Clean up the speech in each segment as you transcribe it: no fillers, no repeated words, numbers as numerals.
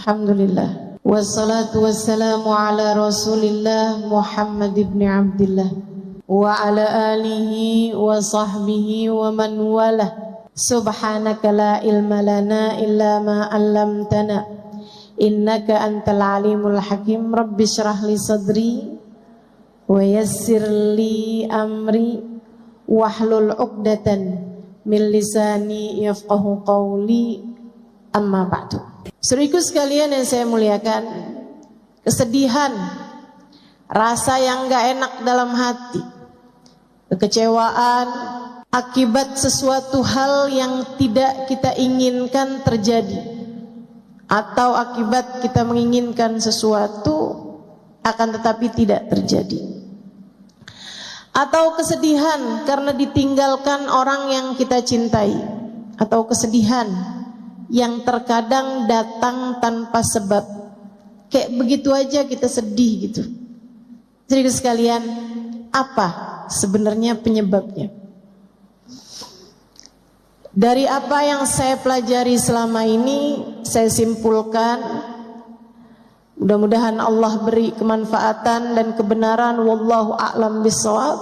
Alhamdulillah. Wassalatu wassalamu ala Rasulillah Muhammad ibn Abdillah wa ala alihi wa sahbihi wa man walah. Subhanaka la ilma lana illa ma 'allamtana innaka antal alimul hakim. Rabbi shrah li sadri wa yassir li amri wahlul 'uqdatan min lisani yafqahu qawli. Amma ba'du. Saudaraku sekalian yang saya muliakan, kesedihan, rasa yang gak enak dalam hati, kekecewaan akibat sesuatu hal yang tidak kita inginkan terjadi, atau akibat kita menginginkan sesuatu akan tetapi tidak terjadi, atau kesedihan karena ditinggalkan orang yang kita cintai, atau kesedihan yang terkadang datang tanpa sebab, kayak begitu aja kita sedih gitu. Jadi sekalian, apa sebenarnya penyebabnya? Dari apa yang saya pelajari selama ini, saya simpulkan, mudah-mudahan Allah beri kemanfaatan dan kebenaran. Wallahu a'lam bishawab.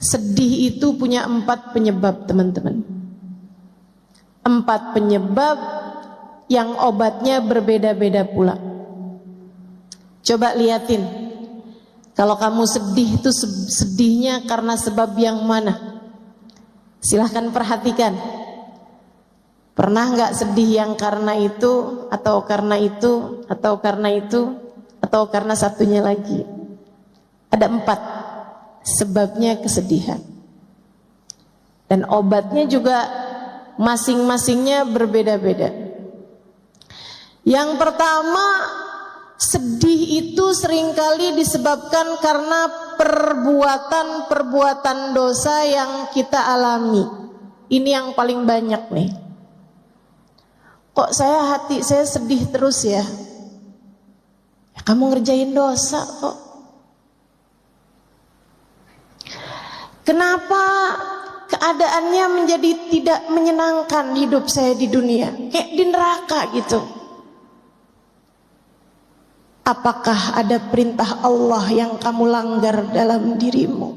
Sedih itu punya 4 penyebab, teman-teman. 4 penyebab yang obatnya berbeda-beda pula. Coba liatin, kalau kamu sedih itu sedihnya karena sebab yang mana? Silahkan perhatikan. Pernah gak sedih yang karena itu, atau karena itu, atau karena itu, atau karena satunya lagi? Ada 4 sebabnya kesedihan. Dan obatnya juga masing-masingnya berbeda-beda. Yang pertama, sedih itu seringkali disebabkan karena perbuatan-perbuatan dosa yang kita alami. Ini yang paling banyak nih. Kok hati saya sedih terus ya? Ya kamu ngerjain dosa kok. Kenapa keadaannya menjadi tidak menyenangkan hidup saya di dunia, kayak di neraka gitu? Apakah ada perintah Allah yang kamu langgar dalam dirimu?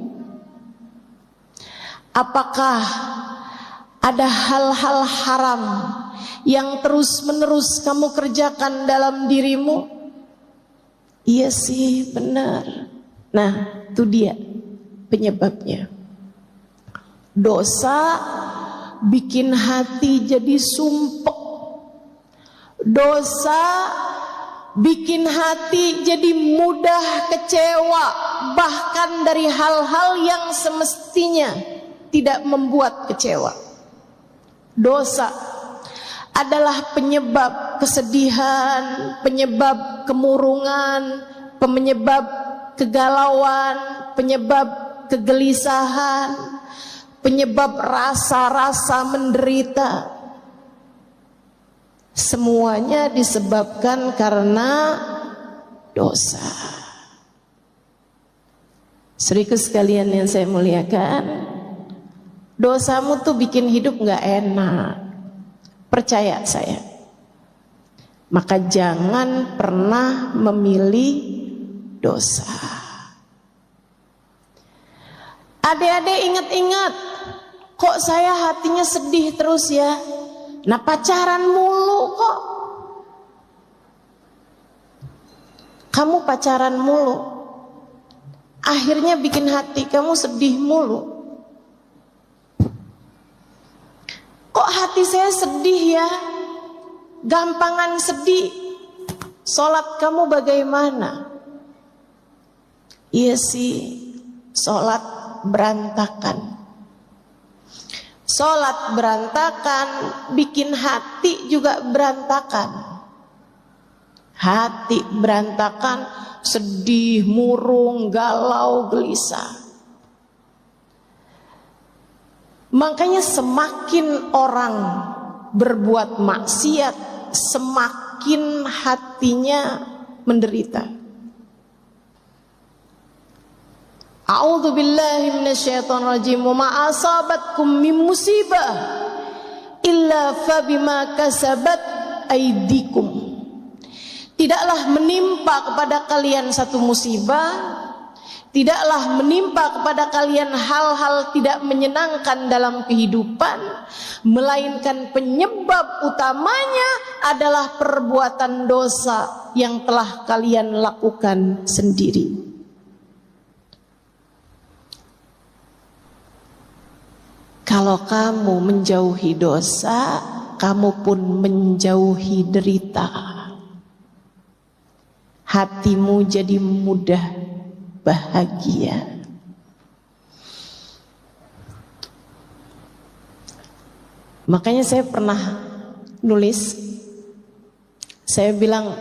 Apakah ada hal-hal haram yang terus-menerus kamu kerjakan dalam dirimu? Iya sih, benar. Nah, itu dia penyebabnya. Dosa bikin hati jadi sumpek. Dosa bikin hati jadi mudah kecewa, bahkan dari hal-hal yang semestinya tidak membuat kecewa. Dosa adalah penyebab kesedihan, penyebab kemurungan, penyebab kegalauan, penyebab kegelisahan, penyebab rasa-rasa menderita. Semuanya disebabkan karena dosa. Saudaraku sekalian yang saya muliakan, dosamu tuh bikin hidup gak enak. Percaya saya. Maka jangan pernah memilih dosa. Adik-adik ingat-ingat, kok saya hatinya sedih terus ya? Nah, pacaran mulu kok. Kamu pacaran mulu, akhirnya bikin hati kamu sedih mulu. Kok hati saya sedih ya? Gampangan sedih. Sholat kamu bagaimana? Iya sih, sholat berantakan. Sholat berantakan bikin hati juga berantakan. Hati berantakan, sedih, murung, galau, gelisah. Makanya semakin orang berbuat maksiat, semakin hatinya menderita. A'udzu billahi minasyaitonir rajim. Wa ma asabatkum min musibah illa fa bima kasabat aydikum. tidaklah menimpa kepada kalian satu musibah, tidaklah menimpa kepada kalian hal-hal tidak menyenangkan dalam kehidupan, melainkan penyebab utamanya adalah perbuatan dosa yang telah kalian lakukan sendiri. Kalau kamu menjauhi dosa, kamu pun menjauhi derita. Hatimu jadi mudah bahagia. Makanya saya pernah nulis, saya bilang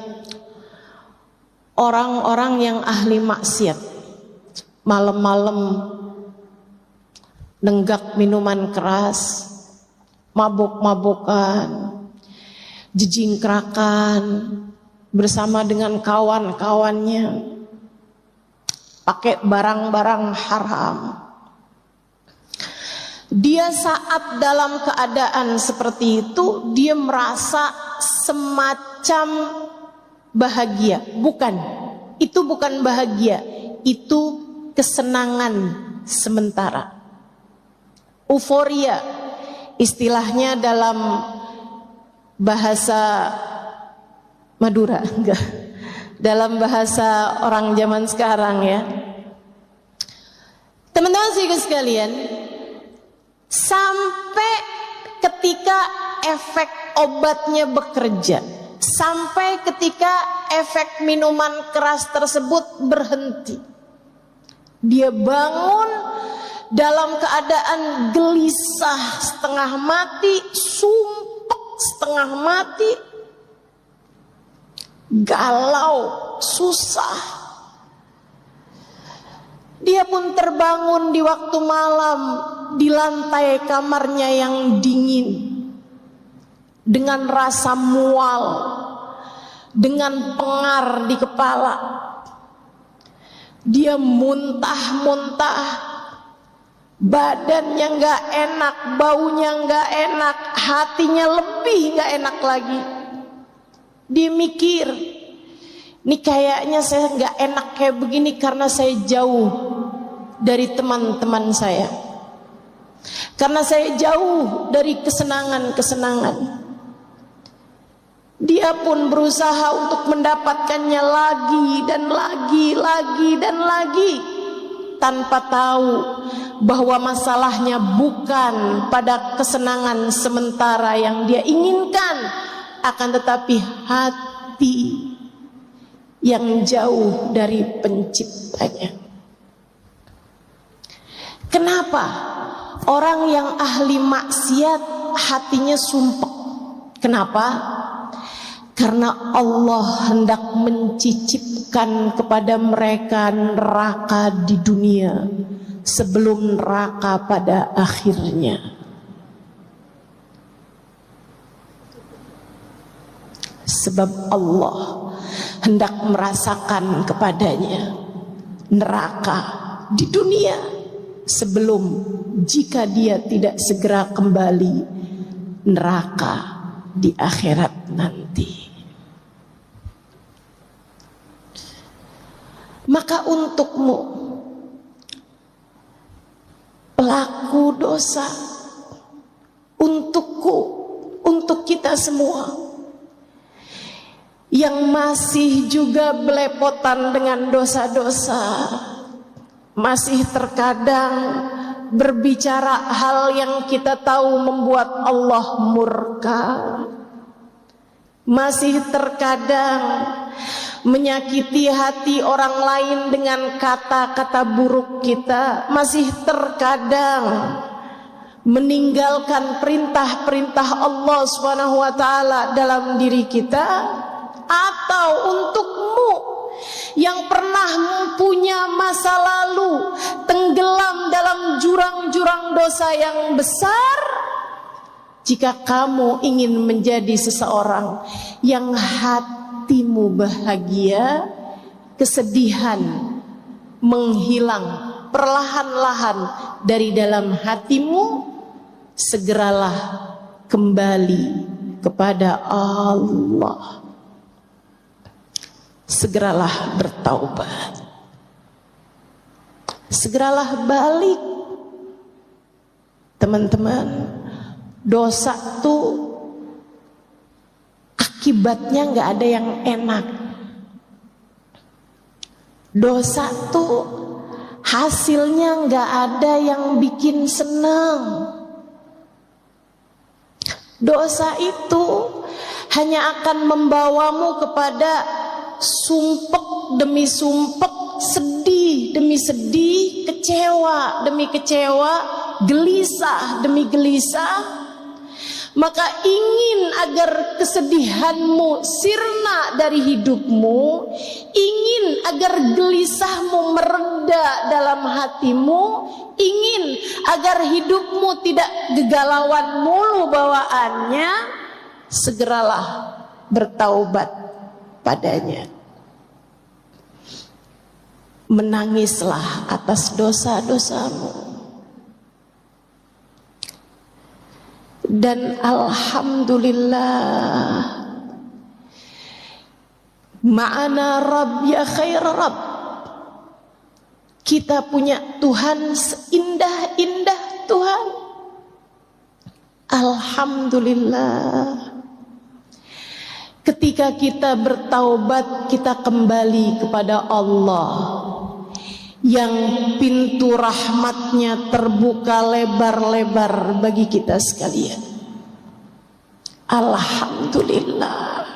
orang-orang yang ahli maksiat malam-malam nenggak minuman keras, mabuk-mabukan, jejingkrakan bersama dengan kawan-kawannya, pakai barang-barang haram. Dia saat dalam keadaan seperti itu, dia merasa semacam bahagia. Bukan, itu bukan bahagia, itu kesenangan sementara. Euforia, istilahnya dalam bahasa Madura, enggak, dalam bahasa orang zaman sekarang ya. Teman-teman sekalian, sampai ketika efek obatnya bekerja, sampai ketika efek minuman keras tersebut berhenti, dia bangun dalam keadaan gelisah, setengah mati, sumpek setengah mati, galau, susah. Dia pun terbangun di waktu malam di lantai kamarnya yang dingin, dengan rasa mual, dengan pengar di kepala. Dia muntah-muntah, badannya gak enak, baunya gak enak, hatinya lebih gak enak lagi. Dia mikir, ini kayaknya saya gak enak kayak begini karena saya jauh dari teman-teman saya, karena saya jauh dari kesenangan-kesenangan. Dia pun berusaha untuk mendapatkannya lagi dan lagi, tanpa tahu bahwa masalahnya bukan pada kesenangan sementara yang dia inginkan, akan tetapi hati yang jauh dari penciptanya. Kenapa orang yang ahli maksiat hatinya sumpek? Kenapa? Karena Allah hendak mencicipkan kepada mereka neraka di dunia sebelum neraka pada akhirnya. Sebab Allah hendak merasakan kepadanya neraka di dunia sebelum, jika dia tidak segera kembali, neraka di akhirat nanti. Maka untukmu, pelaku dosa, untukku, untuk kita semua yang masih juga belepotan dengan dosa-dosa, masih terkadang berbicara hal yang kita tahu membuat Allah murka, masih terkadang menyakiti hati orang lain dengan kata-kata buruk kita, masih terkadang meninggalkan perintah-perintah Allah Subhanahu wa taala dalam diri kita. Atau untukmu yang pernah mempunyai masa lalu tenggelam dalam jurang-jurang dosa yang besar, jika kamu ingin menjadi seseorang yang hatimu bahagia, kesedihan menghilang perlahan-lahan dari dalam hatimu, segeralah kembali kepada Allah. segeralah bertaubat. Segeralah balik. Teman-teman, dosa tuh akibatnya nggak ada yang enak. Dosa tuh hasilnya nggak ada yang bikin senang. Dosa itu hanya akan membawamu kepada sumpek demi sumpek, sedih demi sedih, kecewa demi kecewa, gelisah demi gelisah. Maka ingin agar kesedihanmu sirna dari hidupmu, ingin agar gelisahmu mereda dalam hatimu, ingin agar hidupmu tidak gegalauan mulu bawaannya, segeralah bertaubat padanya. Menangislah atas dosa-dosamu. Dan alhamdulillah, ma'ana Rabb ya khair Rabb. Kita punya Tuhan seindah-indah Tuhan. Alhamdulillah. Ketika kita bertaubat, kita kembali kepada Allah yang pintu rahmatnya terbuka lebar-lebar bagi kita sekalian. Alhamdulillah.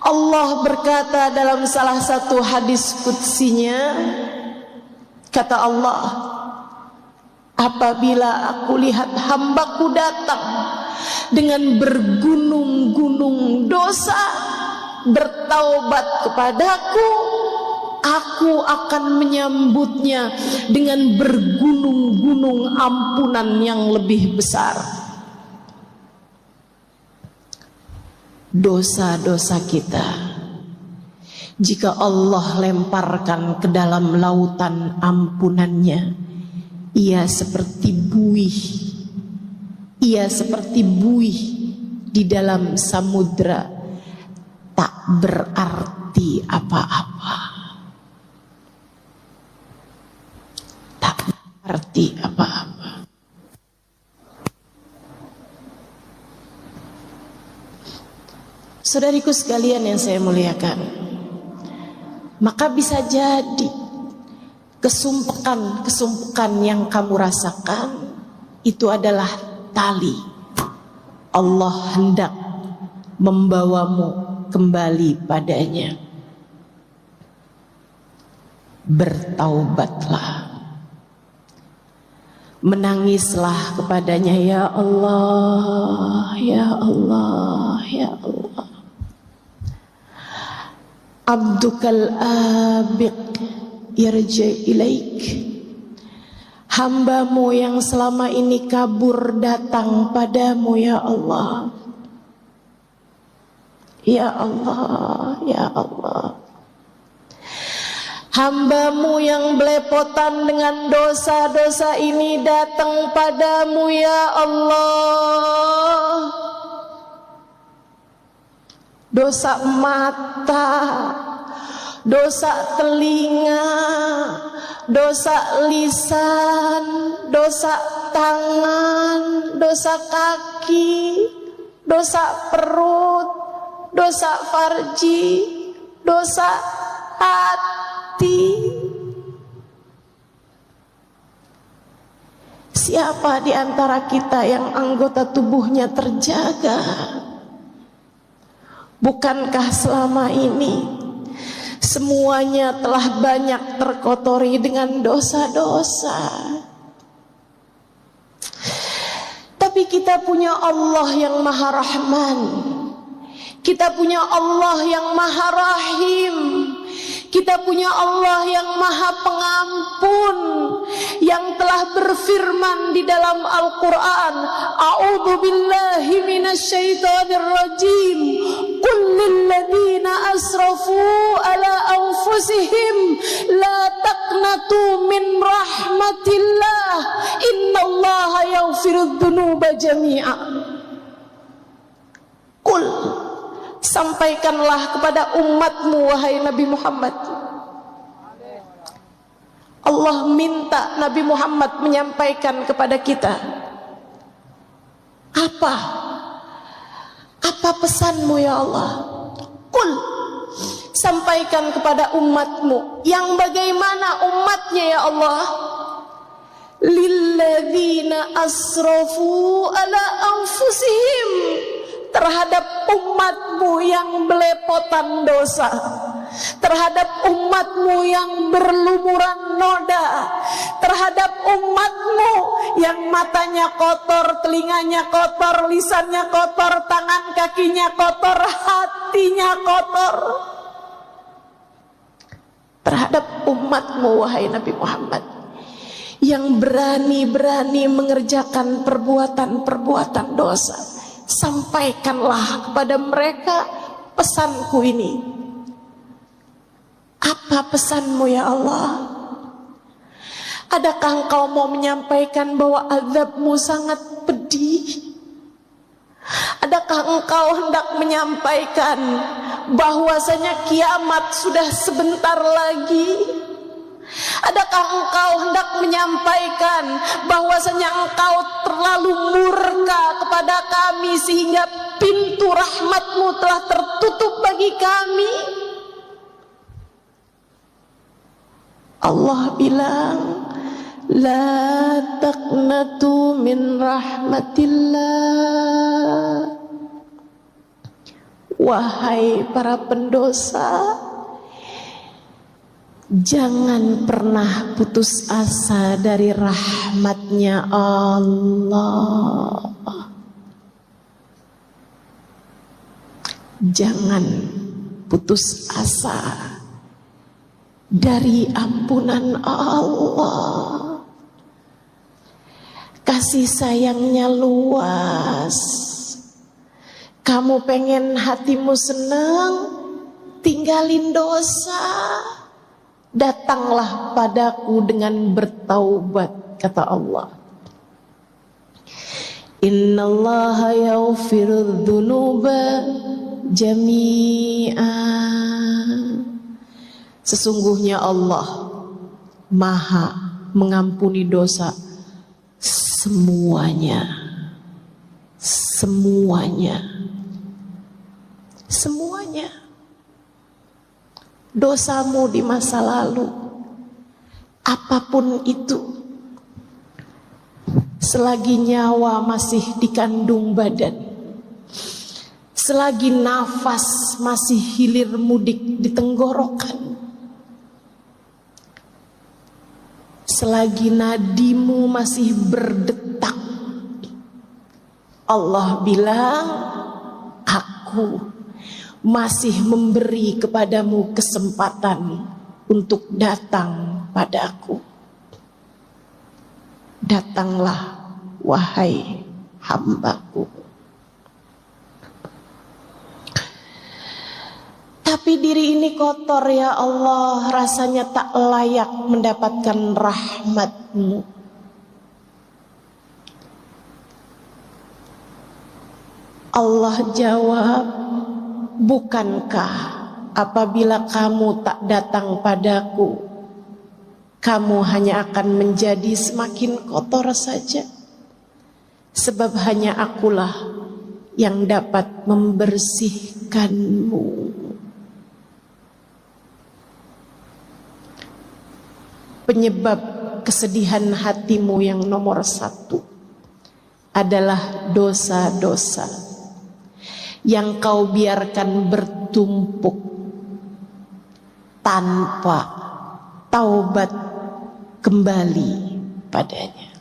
Allah berkata dalam salah satu hadis qudsinya, kata Allah, apabila aku lihat hambaku datang dengan bergunung-gunung dosa, bertaubat kepadaku, aku akan menyambutnya dengan bergunung-gunung ampunan yang lebih besar. Dosa-dosa kita, jika Allah lemparkan ke dalam lautan ampunannya, ia seperti buih. Ia seperti buih di dalam samudra, tak berarti apa-apa. Tak berarti apa-apa. Saudariku sekalian yang saya muliakan, maka bisa jadi kesumpekan yang kamu rasakan itu adalah tali. Allah hendak membawamu kembali padanya. Bertaubatlah, menangislah kepadanya, ya Allah, ya Allah, ya Allah. Abdukal abiq yarji ilaik. Hambamu yang selama ini kabur datang padamu, ya Allah. Ya Allah, ya Allah. Hambamu yang belepotan dengan dosa-dosa ini datang padamu, ya Allah. Dosa mata, dosa telinga, dosa lisan, dosa tangan, dosa kaki, dosa perut, dosa farji, dosa hati. Siapa di antara kita yang anggota tubuhnya terjaga? Bukankah selama ini semuanya telah banyak terkotori dengan dosa-dosa? Tapi kita punya Allah yang Maha Rahman. Kita punya Allah yang Maha Rahim. Kita punya Allah yang Maha Pengampun, yang telah berfirman di dalam Al-Quran, A'udzu billahi minasyaitonir rajim. Qul lilladzina asrafu ala anfusihim la taqnatu min rahmatillah innallaha yaghfirudz dzunuba jami'a. Qul, Sampaikanlah kepada umatmu wahai Nabi Muhammad. Allah minta Nabi Muhammad menyampaikan kepada kita. Apa pesanmu ya Allah? Qul, sampaikan kepada umatmu. Yang bagaimana umatnya ya Allah? Lilladzina asrafu ala anfusihim, terhadap umatmu yang belepotan dosa, terhadap umatmu yang berlumuran noda, terhadap umatmu yang matanya kotor, telinganya kotor, lisannya kotor, tangan kakinya kotor, hatinya kotor. Terhadap umatmu wahai Nabi Muhammad, yang berani-berani mengerjakan perbuatan-perbuatan dosa, sampaikanlah kepada mereka pesanku ini. Apa pesanmu ya Allah? Adakah engkau mau menyampaikan bahwa azabmu sangat pedih? Adakah engkau hendak menyampaikan bahwasanya kiamat sudah sebentar lagi? Adakah engkau hendak menyampaikan bahwasanya engkau terlalu murka kepada kami sehingga pintu rahmatmu telah tertutup bagi kami? Allah bilang, la taqnatu min rahmatillah. Wahai para pendosa, jangan pernah putus asa dari rahmatnya Allah. Jangan putus asa dari ampunan Allah. Kasih sayangnya luas. Kamu pengen hatimu senang, tinggalin dosa. Datanglah padaku dengan bertaubat, kata Allah. Innallaha yaghfirudz dzunuba jami'a. Sesungguhnya Allah Maha mengampuni dosa semuanya. Semuanya. Semuanya. Dosamu di masa lalu, apapun itu, selagi nyawa masih dikandung badan, selagi nafas masih hilir mudik di tenggorokan, selagi nadimu masih berdetak, Allah bilang, aku masih memberi kepadamu kesempatan untuk datang padaku. Datanglah wahai hambaku. Tapi diri ini kotor ya Allah, rasanya tak layak mendapatkan rahmat-Mu. Allah jawab, bukankah apabila kamu tak datang padaku, kamu hanya akan menjadi semakin kotor saja? Sebab hanya akulah yang dapat membersihkanmu. Penyebab kesedihan hatimu yang nomor satu adalah dosa-dosa yang kau biarkan bertumpuk tanpa taubat kembali padanya.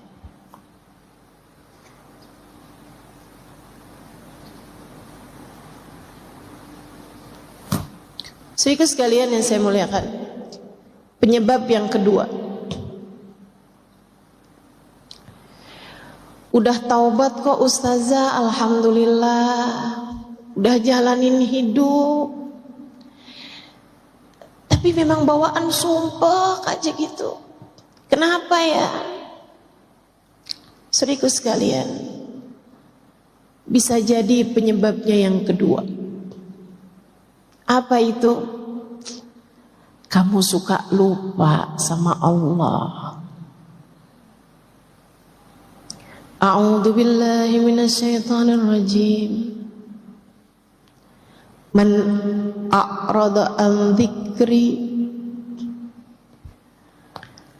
Saudara sekalian yang saya muliakan, penyebab yang kedua, udah taubat kok ustazah, alhamdulillah, udah jalanin hidup, tapi memang bawaan sumpah aja gitu. Kenapa ya? Saudaraku sekalian, bisa jadi penyebabnya yang kedua, Apa itu? Kamu suka lupa sama Allah. A'udzu billahi minasyaitonir rajim. Man a'rada an dzikri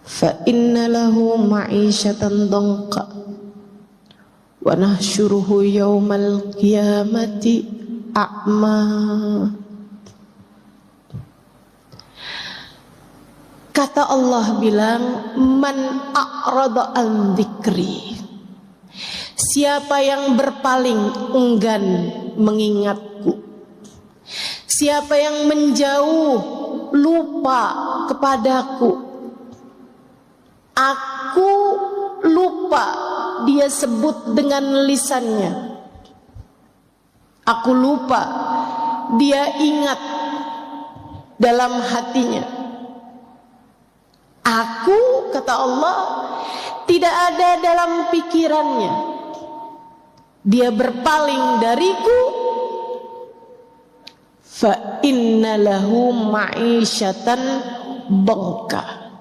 fa inna lahu ma'isyatan dhanqa wa nahsyuruhu yaumal qiyamati a'ma. Kata Allah bilang, man a'rada an dzikri, siapa yang berpaling enggan mengingatku, siapa yang menjauh lupa kepadaku, aku lupa, dia sebut dengan lisannya, aku lupa, dia ingat dalam hatinya. Aku, kata Allah, tidak ada dalam pikirannya. Dia berpaling dariku. Fa inna lahu ma'isyatan dhanqa,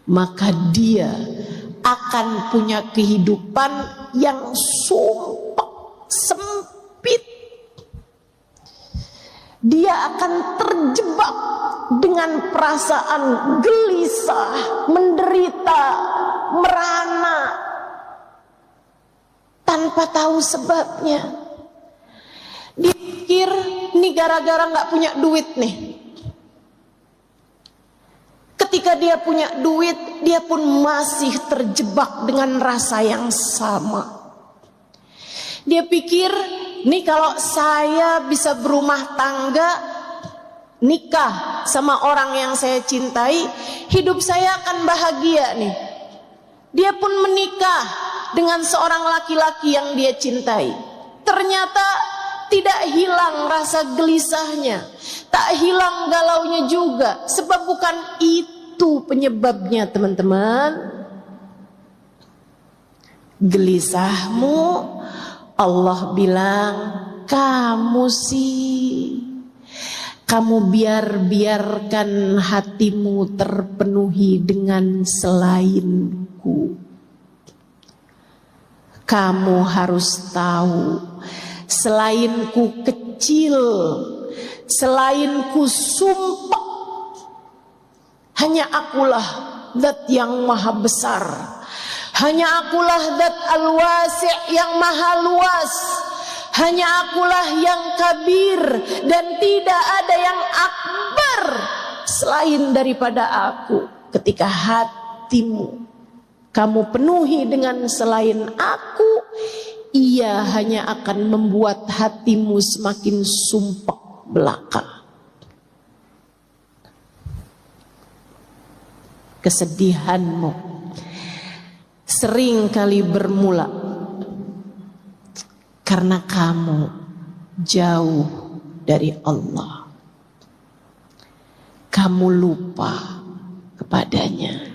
maka dia akan punya kehidupan yang sumpek, sempit. Dia akan terjebak dengan perasaan gelisah, menderita, merana, tanpa tahu sebabnya. Dia pikir ini gara-gara gak punya duit nih. Ketika dia punya duit, dia pun masih terjebak dengan rasa yang sama. Dia pikir, nih kalau saya bisa berumah tangga, nikah sama orang yang saya cintai, hidup saya akan bahagia nih. Dia pun menikah dengan seorang laki-laki yang dia cintai. Ternyata tidak hilang rasa gelisahnya, tak hilang galaunya juga. Sebab bukan itu penyebabnya, teman-teman. Gelisahmu, Allah bilang, kamu biarkan hatimu terpenuhi dengan selainku. Kamu harus tahu, selainku kecil, selainku sumpah, hanya akulah zat yang maha besar. Hanya akulah zat al-wasi' yang maha luas. Hanya akulah yang kabir, dan tidak ada yang akbar selain daripada aku. Ketika hatimu kamu penuhi dengan selain aku, ia hanya akan membuat hatimu semakin sumpek belaka. Kesedihanmu sering kali bermula karena kamu jauh dari Allah. Kamu lupa kepadanya.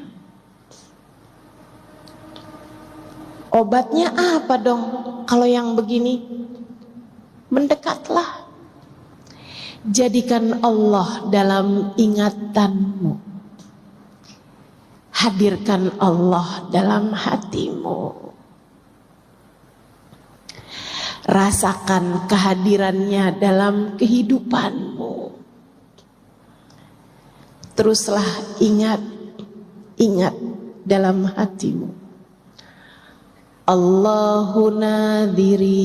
Obatnya apa dong kalau yang begini? Mendekatlah. Jadikan Allah dalam ingatanmu. Hadirkan Allah dalam hatimu. Rasakan kehadirannya dalam kehidupanmu. Teruslah ingat dalam hatimu. Allahu nadhiri,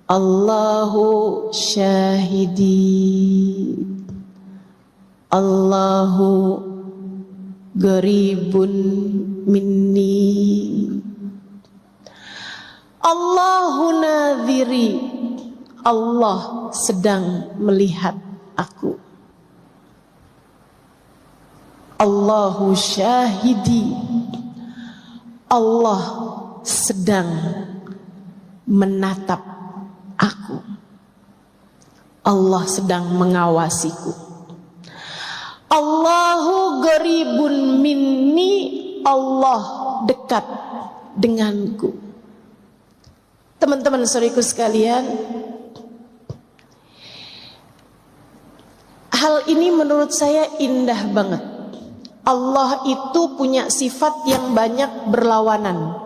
Allahu syahidi, Allahu garibun minni, Allahu nadhiri, Allah sedang melihat aku. Allahu syahidi, Allah sedang menatap aku. Allah sedang mengawasiku. Allahu garibun minni, Allah dekat denganku. Teman-teman saudaraku sekalian, Hal ini menurut saya indah banget. Allah itu punya sifat yang banyak berlawanan.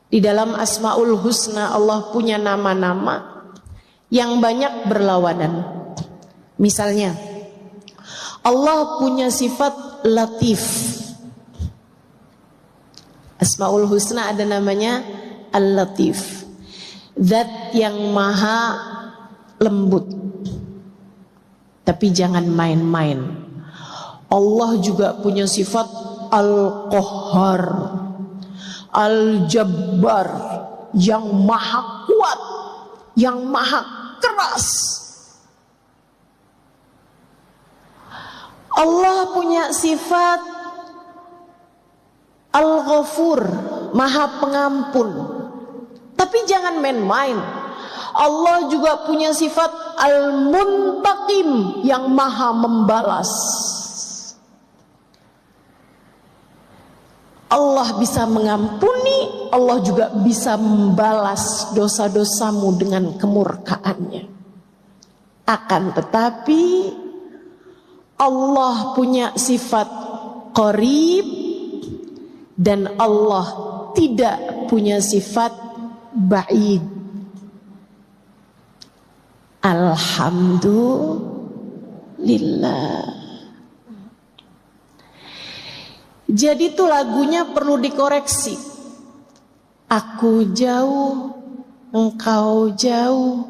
Di dalam Asmaul Husna Allah punya nama-nama yang banyak berlawanan. Misalnya Allah punya sifat Latif. Asmaul Husna ada namanya Al-Latif, zat yang maha lembut. Tapi jangan main-main. Allah juga punya sifat Al-Qahhar, Al-Jabbar, yang maha kuat, yang maha keras. Allah punya sifat Al-Ghafur, maha pengampun. Tapi jangan main-main. Allah juga punya sifat Al-Muntaqim, yang maha membalas. Allah bisa mengampuni, Allah juga bisa membalas dosa-dosamu dengan kemurkaannya. Akan tetapi Allah punya sifat Qarib dan Allah tidak punya sifat Ba'id. Alhamdulillah. Jadi tuh lagunya perlu dikoreksi. Aku jauh, engkau jauh,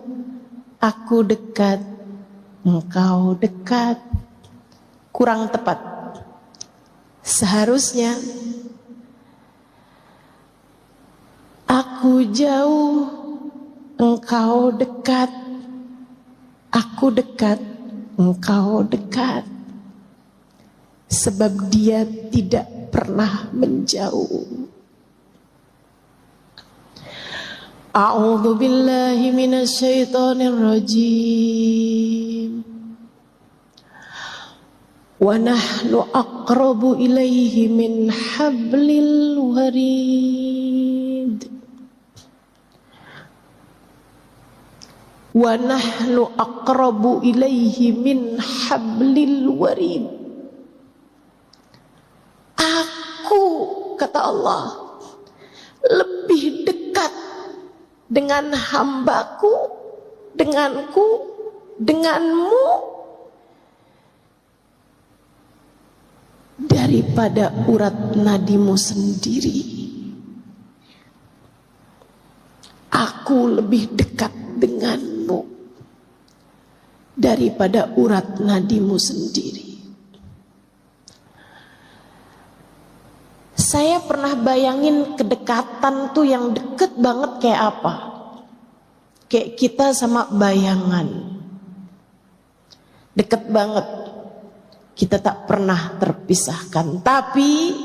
aku dekat, engkau dekat. Kurang tepat. Seharusnya aku jauh, engkau dekat, aku dekat, engkau dekat. Sebab dia tidak pernah menjauh. A'udzu billahi minasyaitonir rajim. Wa nahnu aqrabu ilaihi min hablil warid. Wa nahnu aqrabu ilaihi min hablil warid. Aku, kata Allah, lebih dekat dengan hambaku, denganku, denganmu daripada urat nadimu sendiri. Aku lebih dekat denganmu daripada urat nadimu sendiri. Saya pernah bayangin kedekatan tuh yang deket banget kayak apa. Kayak kita sama bayangan. Deket banget. Kita tak pernah terpisahkan. Tapi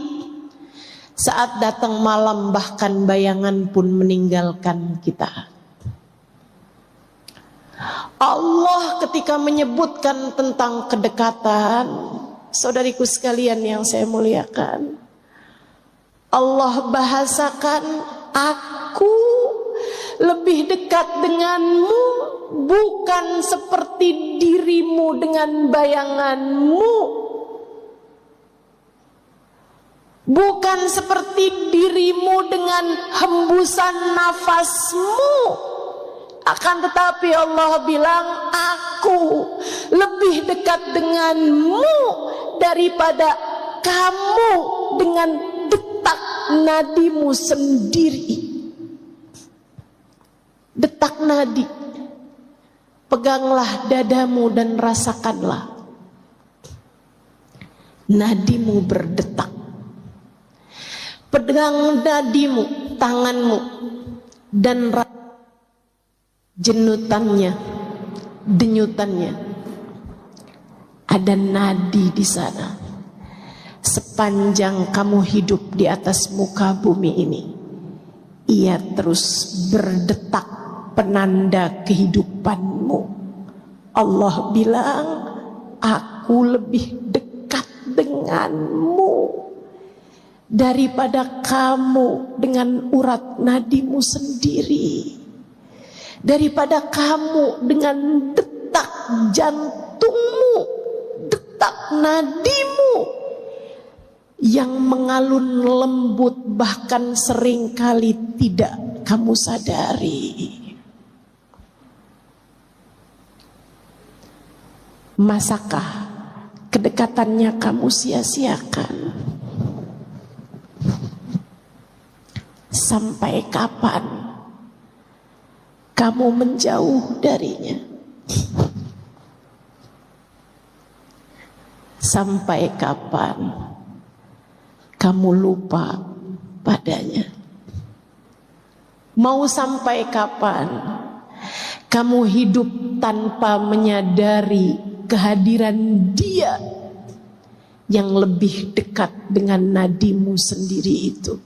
saat datang malam bahkan bayangan pun meninggalkan kita. Allah ketika menyebutkan tentang kedekatan, saudariku sekalian yang saya muliakan, Allah bahasakan, aku lebih dekat denganmu, bukan seperti dirimu dengan bayanganmu, bukan seperti dirimu dengan hembusan nafasmu. Akan tetapi Allah bilang, aku lebih dekat denganmu daripada kamu dengan detak nadimu sendiri. Detak nadi. Peganglah dadamu dan rasakanlah nadimu berdetak. Pegang nadimu, tanganmu, dan jenutannya, denyutannya. Ada nadi di sana. Sepanjang kamu hidup di atas muka bumi ini, ia terus berdetak, penanda kehidupanmu. Allah bilang, aku lebih dekat denganmu daripada kamu dengan urat nadimu sendiri, daripada kamu dengan detak jantungmu nadimu yang mengalun lembut, bahkan seringkali tidak kamu sadari. Masakah kedekatannya kamu sia-siakan? Sampai kapan kamu menjauh darinya? Sampai kapan kamu lupa padanya? Mau sampai kapan kamu hidup tanpa menyadari kehadiran Dia yang lebih dekat dengan nadimu sendiri itu?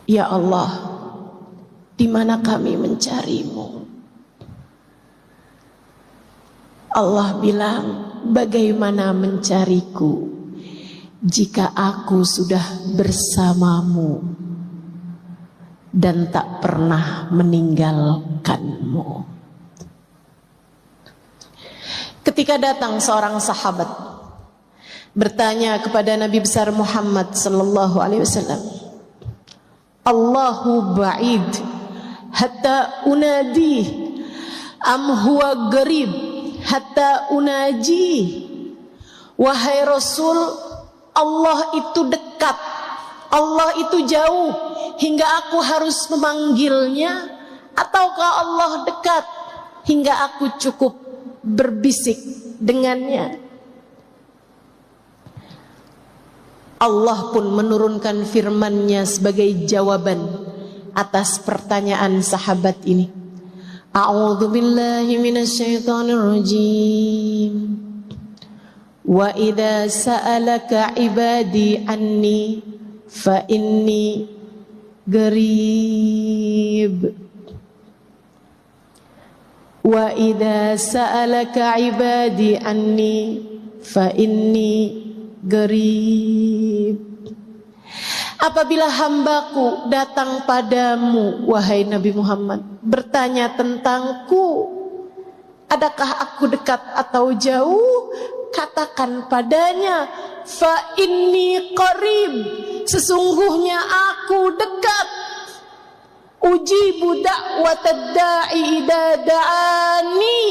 Ya Allah, di mana kami mencarimu? Allah bilang, bagaimana mencariku jika aku sudah bersamamu dan tak pernah meninggalkanmu? Ketika datang seorang sahabat bertanya kepada Nabi besar Muhammad sallallahu alaihi wasallam, Allahu ba'id hatta unadi am huwa garib hatta unaji. Wahai Rasul, Allah itu dekat, Allah itu jauh hingga aku harus memanggilnya, ataukah Allah dekat hingga aku cukup berbisik dengannya? Allah pun menurunkan firman-Nya sebagai jawaban atas pertanyaan sahabat ini. A'udzu billahi minasyaitonir rajim. Wa idza sa'alaka 'ibadi anni fa inni qarib. Wa idza sa'alaka 'ibadi anni fa inni qarib. Apabila hambaku datang padamu, wahai Nabi Muhammad, bertanya tentangku, adakah aku dekat atau jauh? Katakan padanya, fa inni qarib, sesungguhnya aku dekat. Ujibu da'watad da'i idza da'ani,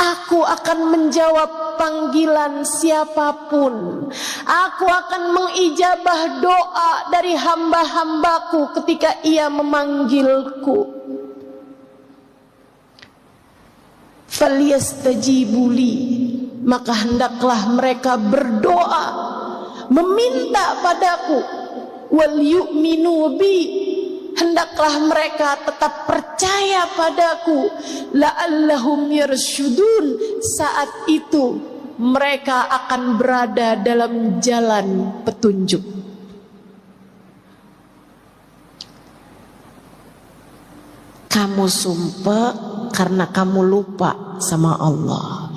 aku akan menjawab panggilan siapapun. Aku akan mengijabah doa dari hamba-hambaku ketika ia memanggilku. Falyastajibuli, maka hendaklah mereka berdoa, meminta padaku. Wal yu'minu bi, hendaklah mereka tetap percaya padaku. La'allahum yarsyudun, saat itu mereka akan berada dalam jalan petunjuk. Kamu sumpah karena kamu lupa sama Allah.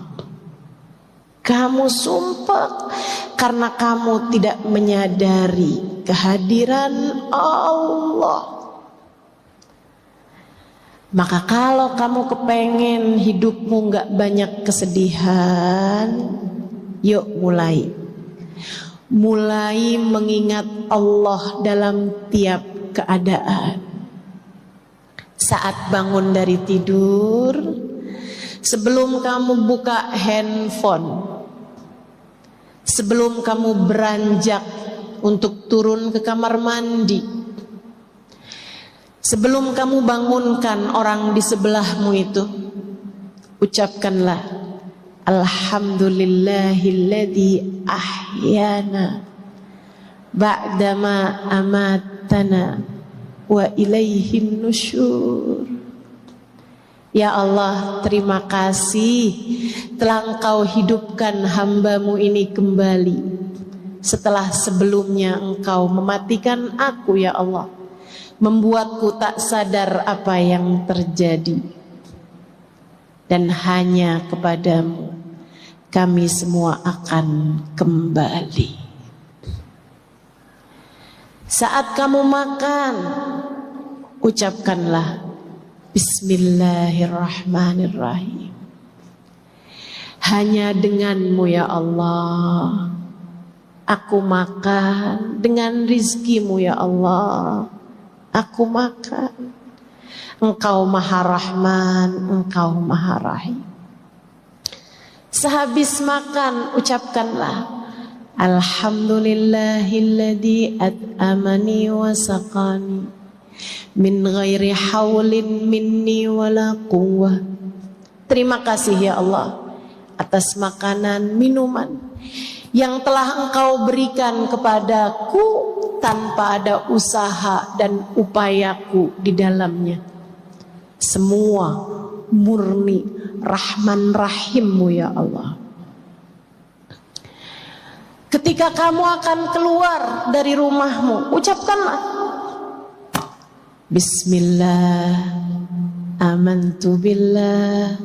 Kamu sumpah karena kamu tidak menyadari kehadiran Allah. Maka kalau kamu kepengen hidupmu gak banyak kesedihan, yuk mulai mengingat Allah dalam tiap keadaan. Saat bangun dari tidur, sebelum kamu buka handphone, sebelum kamu beranjak untuk turun ke kamar mandi, sebelum kamu bangunkan orang di sebelahmu itu, ucapkanlah Alhamdulillahilladzi ahyana ba'dama amatana wa ilaihin nusyur. Ya Allah, terima kasih telah Engkau hidupkan hamba-Mu ini kembali setelah sebelumnya Engkau mematikan aku, ya Allah, membuatku tak sadar apa yang terjadi. Dan hanya kepadamu kami semua akan kembali. Saat kamu makan, ucapkanlah Bismillahirrahmanirrahim. Hanya denganmu ya Allah aku makan, dengan rizkimu ya Allah aku makan. Engkau Maha Rahman, Engkau Maha Rahim. Sehabis makan ucapkanlah Alhamdulillahilladzi at'amani wa saqani min ghairi haulin minni wala quwwah. Terima kasih ya Allah atas makanan minuman yang telah Engkau berikan kepadaku tanpa ada usaha dan upayaku di dalamnya. Semua murni Rahman Rahimmu ya Allah. Ketika kamu akan keluar dari rumahmu, ucapkanlah Bismillah, amantu billah,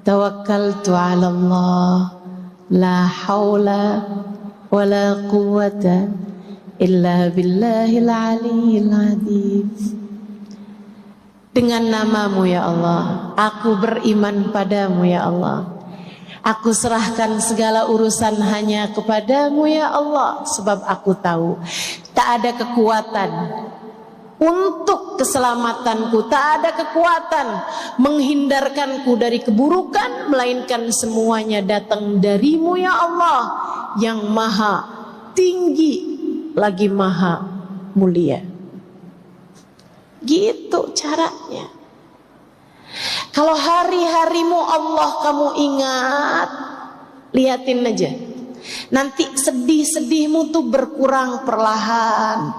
tawakkaltu ala Allah, la hawla wa la quwwata illa billahil aliyyil azim. Dengan namamu ya Allah, aku beriman padamu ya Allah. Aku serahkan segala urusan hanya kepadamu ya Allah. Sebab aku tahu tak ada kekuatan untuk keselamatanku, tak ada kekuatan menghindarkanku dari keburukan, melainkan semuanya datang darimu ya Allah, yang maha tinggi lagi maha mulia. Gitu caranya. Kalau hari-harimu Allah kamu ingat, liatin aja. Nanti sedih-sedihmu tuh berkurang perlahan.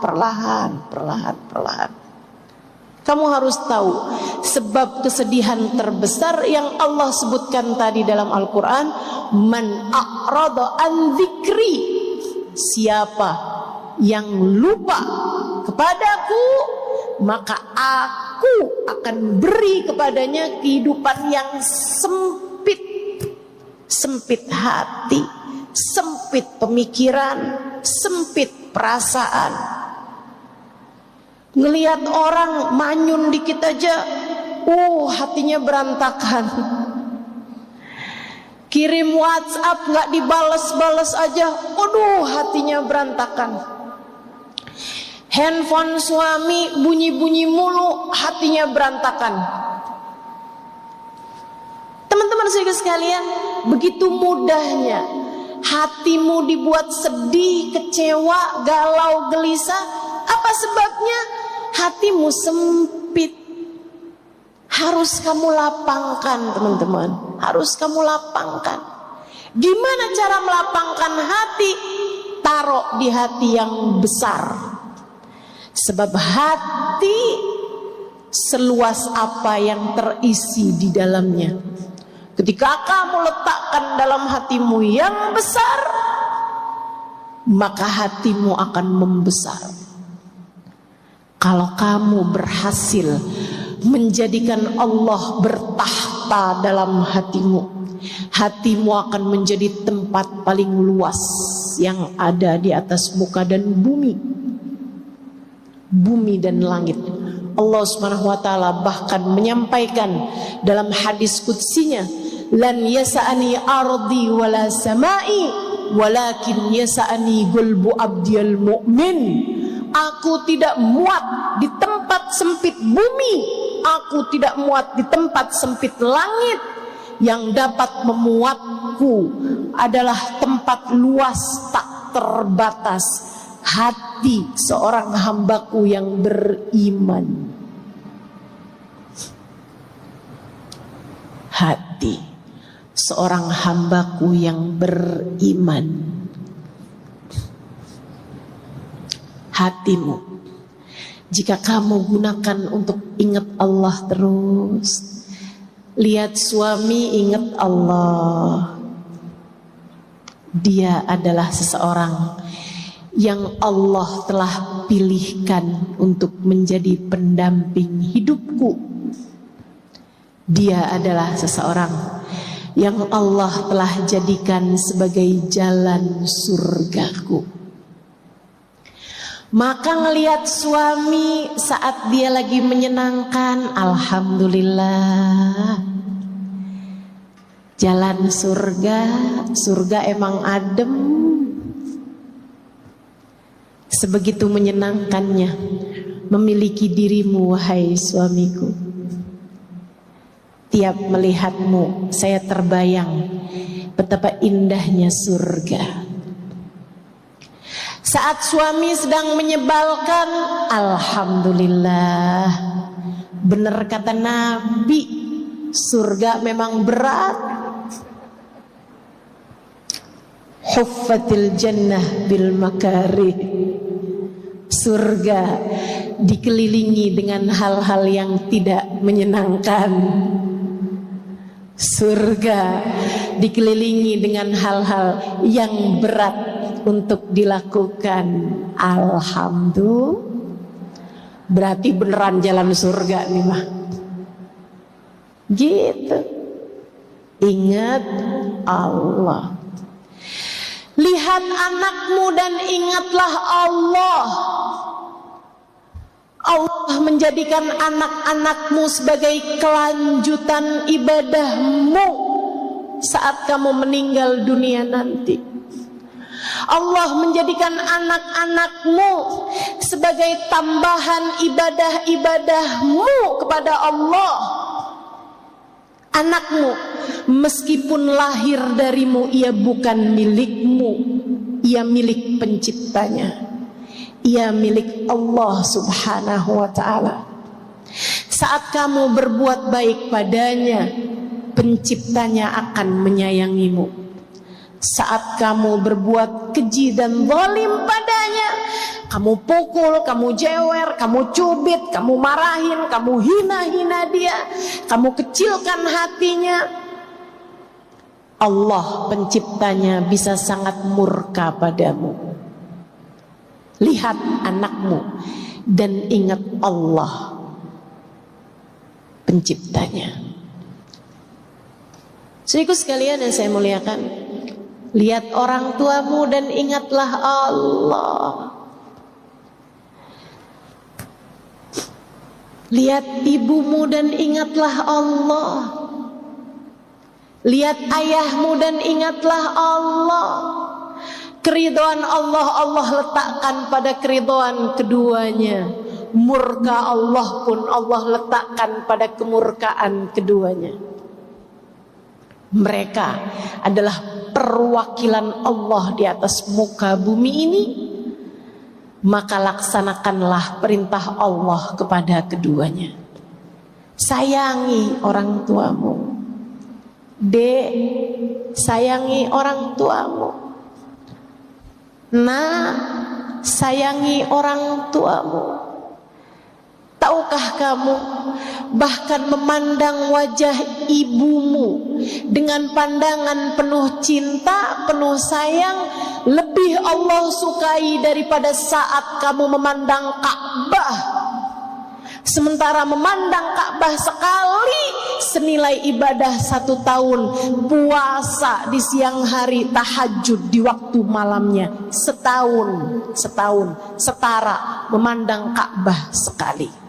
Kamu harus tahu sebab kesedihan terbesar yang Allah sebutkan tadi dalam Al-Quran, man a'rada an dzikri, siapa yang lupa kepadaku maka aku akan beri kepadanya kehidupan yang sempit. Sempit hati, sempit pemikiran, sempit perasaan. Ngelihat orang manyun dikit aja, hatinya berantakan. Kirim WhatsApp gak dibales-bales aja, hatinya berantakan. Handphone suami bunyi-bunyi mulu, hatinya berantakan. Teman-teman sekalian, begitu mudahnya hatimu dibuat sedih, kecewa, galau, gelisah. Apa sebabnya? Hatimu sempit. Harus kamu lapangkan teman-teman, harus kamu lapangkan. Gimana cara melapangkan hati? Taruh di hati yang besar. Sebab hati seluas apa yang terisi di dalamnya. Ketika kamu letakkan dalam hatimu yang besar, maka hatimu akan membesar. Kalau kamu berhasil menjadikan Allah bertahta dalam hatimu, hatimu akan menjadi tempat paling luas yang ada di atas muka dan bumi. Bumi dan langit. Allah Subhanahu wa taala bahkan menyampaikan dalam hadis qudsinya, lan yasa'ani ardi wala samai walakin yasa'ani qalbu abdiyal mu'min. Aku tidak muat di tempat sempit bumi, aku tidak muat di tempat sempit langit. Yang dapat memuatku adalah tempat luas tak terbatas, hati seorang hambaku yang beriman. Hati seorang hambaku yang beriman. Hatimu, jika kamu gunakan untuk ingat Allah terus, lihat suami ingat Allah, dia adalah seseorang yang Allah telah pilihkan untuk menjadi pendamping hidupku. Dia adalah seseorang yang Allah telah jadikan sebagai jalan surgaku. Maka ngelihat suami saat dia lagi menyenangkan, alhamdulillah. Jalan surga, surga emang adem. Sebegitu menyenangkannya memiliki dirimu, wahai suamiku. Tiap melihatmu, saya terbayang betapa indahnya surga. Saat suami sedang menyebalkan, alhamdulillah. Benar kata Nabi, surga memang berat. Huffatil jannah bil makarih. Surga dikelilingi dengan hal-hal yang tidak menyenangkan. Surga dikelilingi dengan hal-hal yang berat untuk dilakukan. Alhamdulillah. Berarti beneran jalan surga nih mah. Gitu. Ingat Allah. Lihat anakmu dan ingatlah Allah. Allah menjadikan anak-anakmu sebagai kelanjutan ibadahmu saat kamu meninggal dunia nanti. Allah menjadikan anak-anakmu sebagai tambahan ibadah-ibadahmu kepada Allah. Anakmu meskipun lahir darimu, ia bukan milikmu, ia milik penciptanya. Ia milik Allah subhanahu wa ta'ala. Saat kamu berbuat baik padanya, penciptanya akan menyayangimu. Saat kamu berbuat keji dan zalim padanya, kamu pukul, kamu jewer, kamu cubit, kamu marahin, kamu hina-hina dia, kamu kecilkan hatinya, Allah penciptanya bisa sangat murka padamu. Lihat anakmu dan ingat Allah penciptanya. Saudaraku sekalian yang saya muliakan, lihat orang tuamu dan ingatlah Allah. Lihat ibumu dan ingatlah Allah. Lihat ayahmu dan ingatlah Allah. Keridhaan Allah, Allah letakkan pada keridhaan keduanya. Murka Allah pun Allah letakkan pada kemurkaan keduanya. Mereka adalah perwakilan Allah di atas muka bumi ini. Maka laksanakanlah perintah Allah kepada keduanya. Sayangi orang tuamu. Dek, sayangi orang tuamu. Nah, sayangi orang tuamu. Tahukah kamu, bahkan memandang wajah ibumu dengan pandangan penuh cinta, penuh sayang, lebih Allah sukai daripada saat kamu memandang Ka'bah. Sementara memandang Ka'bah sekali senilai ibadah 1 tahun, puasa di siang hari, tahajud di waktu malamnya setahun setara memandang Ka'bah sekali.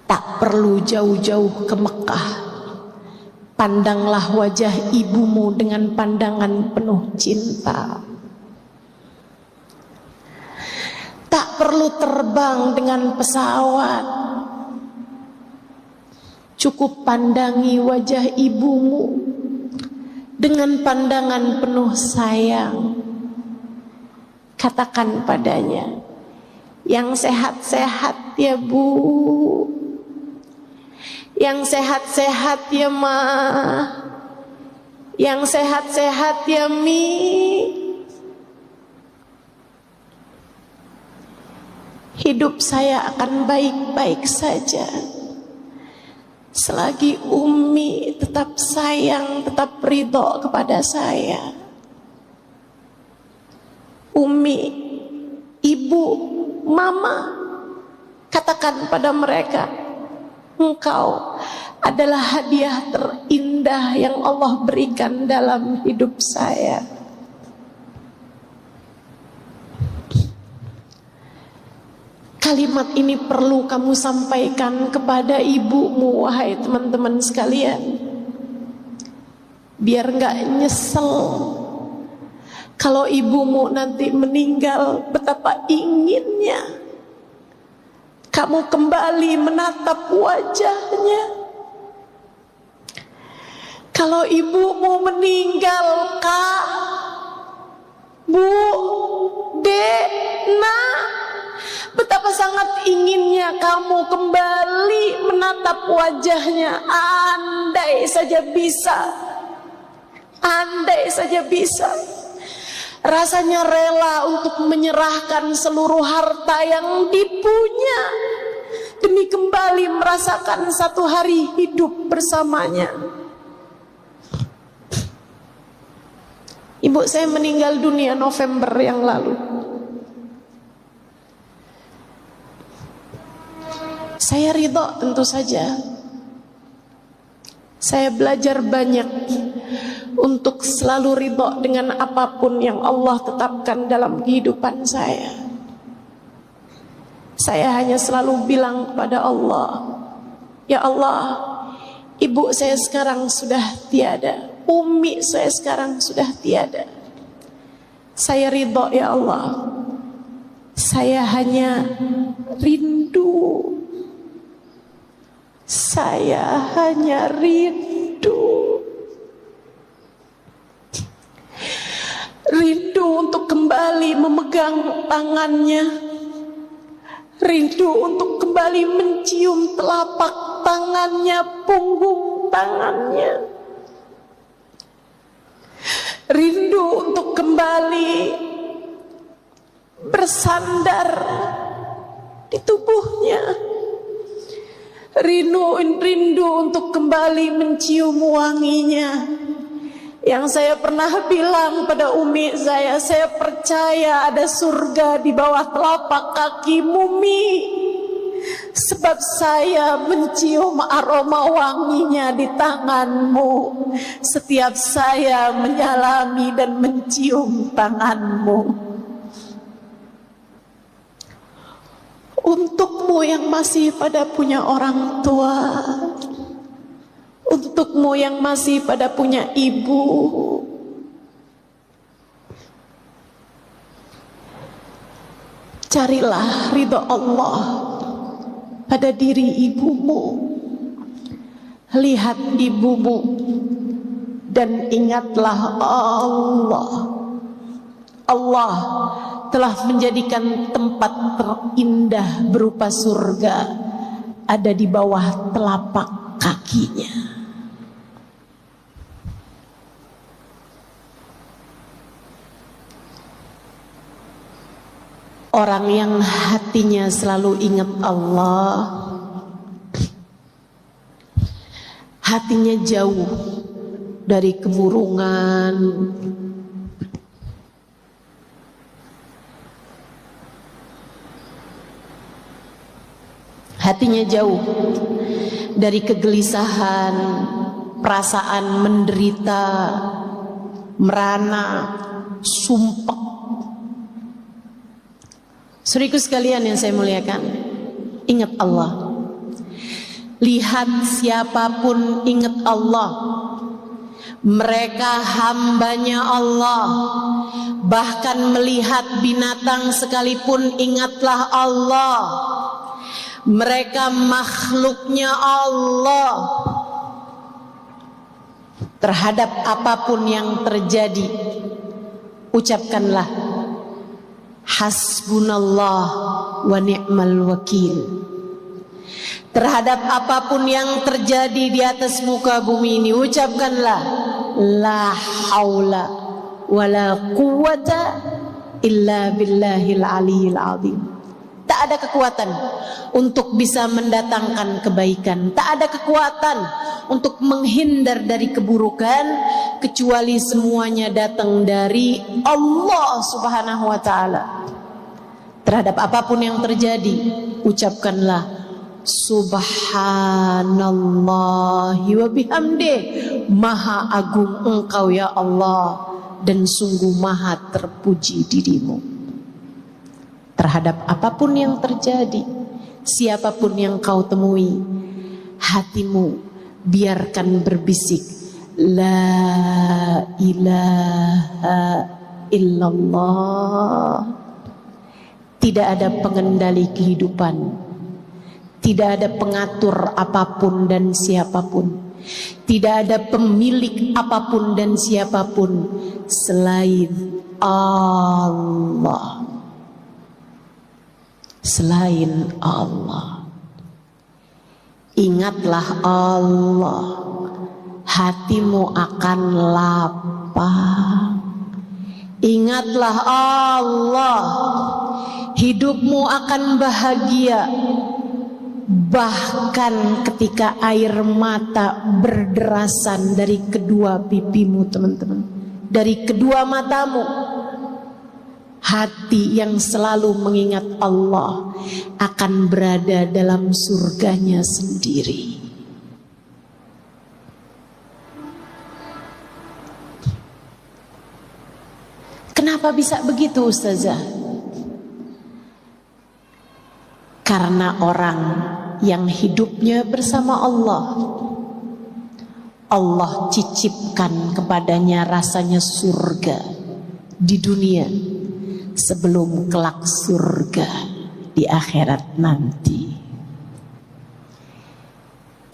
Tak perlu jauh-jauh ke Mekah. Pandanglah wajah ibumu dengan pandangan penuh cinta. Tak perlu terbang dengan pesawat. Cukup pandangi wajah ibumu dengan pandangan penuh sayang. Katakan padanya, yang sehat-sehat ya Bu, yang sehat-sehat ya Ma, yang sehat-sehat ya Mi. Hidup saya akan baik-baik saja selagi Umi tetap sayang, tetap ridho kepada saya. Umi, Ibu, Mama, katakan pada mereka, engkau adalah hadiah terindah yang Allah berikan dalam hidup saya. Kalimat ini perlu kamu sampaikan kepada ibumu, wahai teman-teman sekalian, biar gak nyesel. Kalau ibumu nanti meninggal, betapa inginnya kamu kembali menatap wajahnya. Kalau ibumu meninggal, Kak, Bu, Dek, Nak, betapa sangat inginnya kamu kembali menatap wajahnya. Andai saja bisa, andai saja bisa. Rasanya rela untuk menyerahkan seluruh harta yang dipunya demi kembali merasakan satu hari hidup bersamanya. Ibu saya meninggal dunia November yang lalu. Saya ridho tentu saja. Saya belajar banyak untuk selalu ridho dengan apapun yang Allah tetapkan dalam kehidupan saya. Saya hanya selalu bilang kepada Allah, ya Allah, ibu saya sekarang sudah tiada, umi saya sekarang sudah tiada. Saya ridho ya Allah. Saya hanya rindu. Saya hanya rindu. Rindu untuk kembali memegang tangannya. Rindu untuk kembali mencium telapak tangannya, punggung tangannya. Rindu untuk kembali bersandar di tubuhnya. Rindu untuk kembali mencium wanginya. Yang saya pernah bilang pada umi saya percaya ada surga di bawah telapak kaki Mumi, sebab saya mencium aroma wanginya di tanganmu setiap saya menyalami dan mencium tanganmu. Untukmu yang masih pada punya orang tua, untukmu yang masih pada punya ibu, carilah ridho Allah pada diri ibumu. Lihat ibumu dan ingatlah Allah. Allah telah menjadikan tempat terindah berupa surga ada di bawah telapak kakinya. Orang yang hatinya selalu ingat Allah, hatinya jauh dari kemurungan, hatinya jauh dari kegelisahan, perasaan menderita, merana, sumpah. Saudaraku sekalian yang saya muliakan, ingat Allah. Lihat siapapun ingat Allah. Mereka hambanya Allah. Bahkan melihat binatang sekalipun ingatlah Allah. Mereka makhluknya Allah. Terhadap apapun yang terjadi, ucapkanlah hasbunallah wa ni'mal wakil. Terhadap apapun yang terjadi di atas muka bumi ini, ucapkanlah la haula wa la quwata illa billahil aliyil azim. Tak ada kekuatan untuk bisa mendatangkan kebaikan, tak ada kekuatan untuk menghindar dari keburukan, kecuali semuanya datang dari Allah Subhanahu wa ta'ala. Terhadap apapun yang terjadi, ucapkanlah subhanallahi wa bihamdih, maha agung engkau ya Allah, dan sungguh maha terpuji dirimu. Terhadap terhadap apapun yang terjadi, siapapun yang kau temui, hatimu biarkan berbisik la ilaha illallah. Tidak ada pengendali kehidupan, tidak ada pengatur apapun dan siapapun, tidak ada pemilik apapun dan siapapun selain Allah. Selain Allah. Ingatlah Allah, hatimu akan lapang. Ingatlah Allah, hidupmu akan bahagia. Bahkan ketika air mata berderasan dari kedua pipimu, teman-teman, dari kedua matamu, hati yang selalu mengingat Allah akan berada dalam surganya sendiri. Kenapa bisa begitu, Ustazah? Karena orang yang hidupnya bersama Allah, Allah cicipkan kepadanya rasanya surga di dunia sebelum kelak surga di akhirat nanti.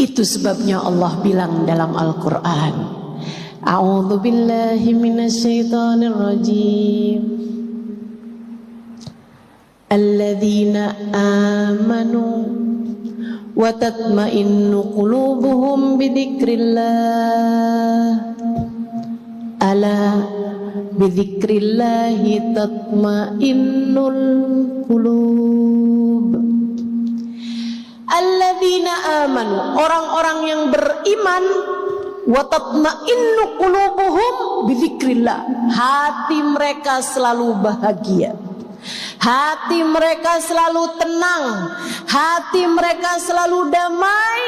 Itu sebabnya Allah bilang dalam Al-Quran, A'udzu billahi minasyaitonir rajim. Alladzina amanu wa tatma'innu qulubuhum bidzikrillah. Ala bidzikrillahi tatma'innul qulub. Alladzina amanu, orang-orang yang beriman, wa tatma'innu qulubuhum bidzikrillah, hati mereka selalu bahagia, hati mereka selalu tenang, hati mereka selalu damai,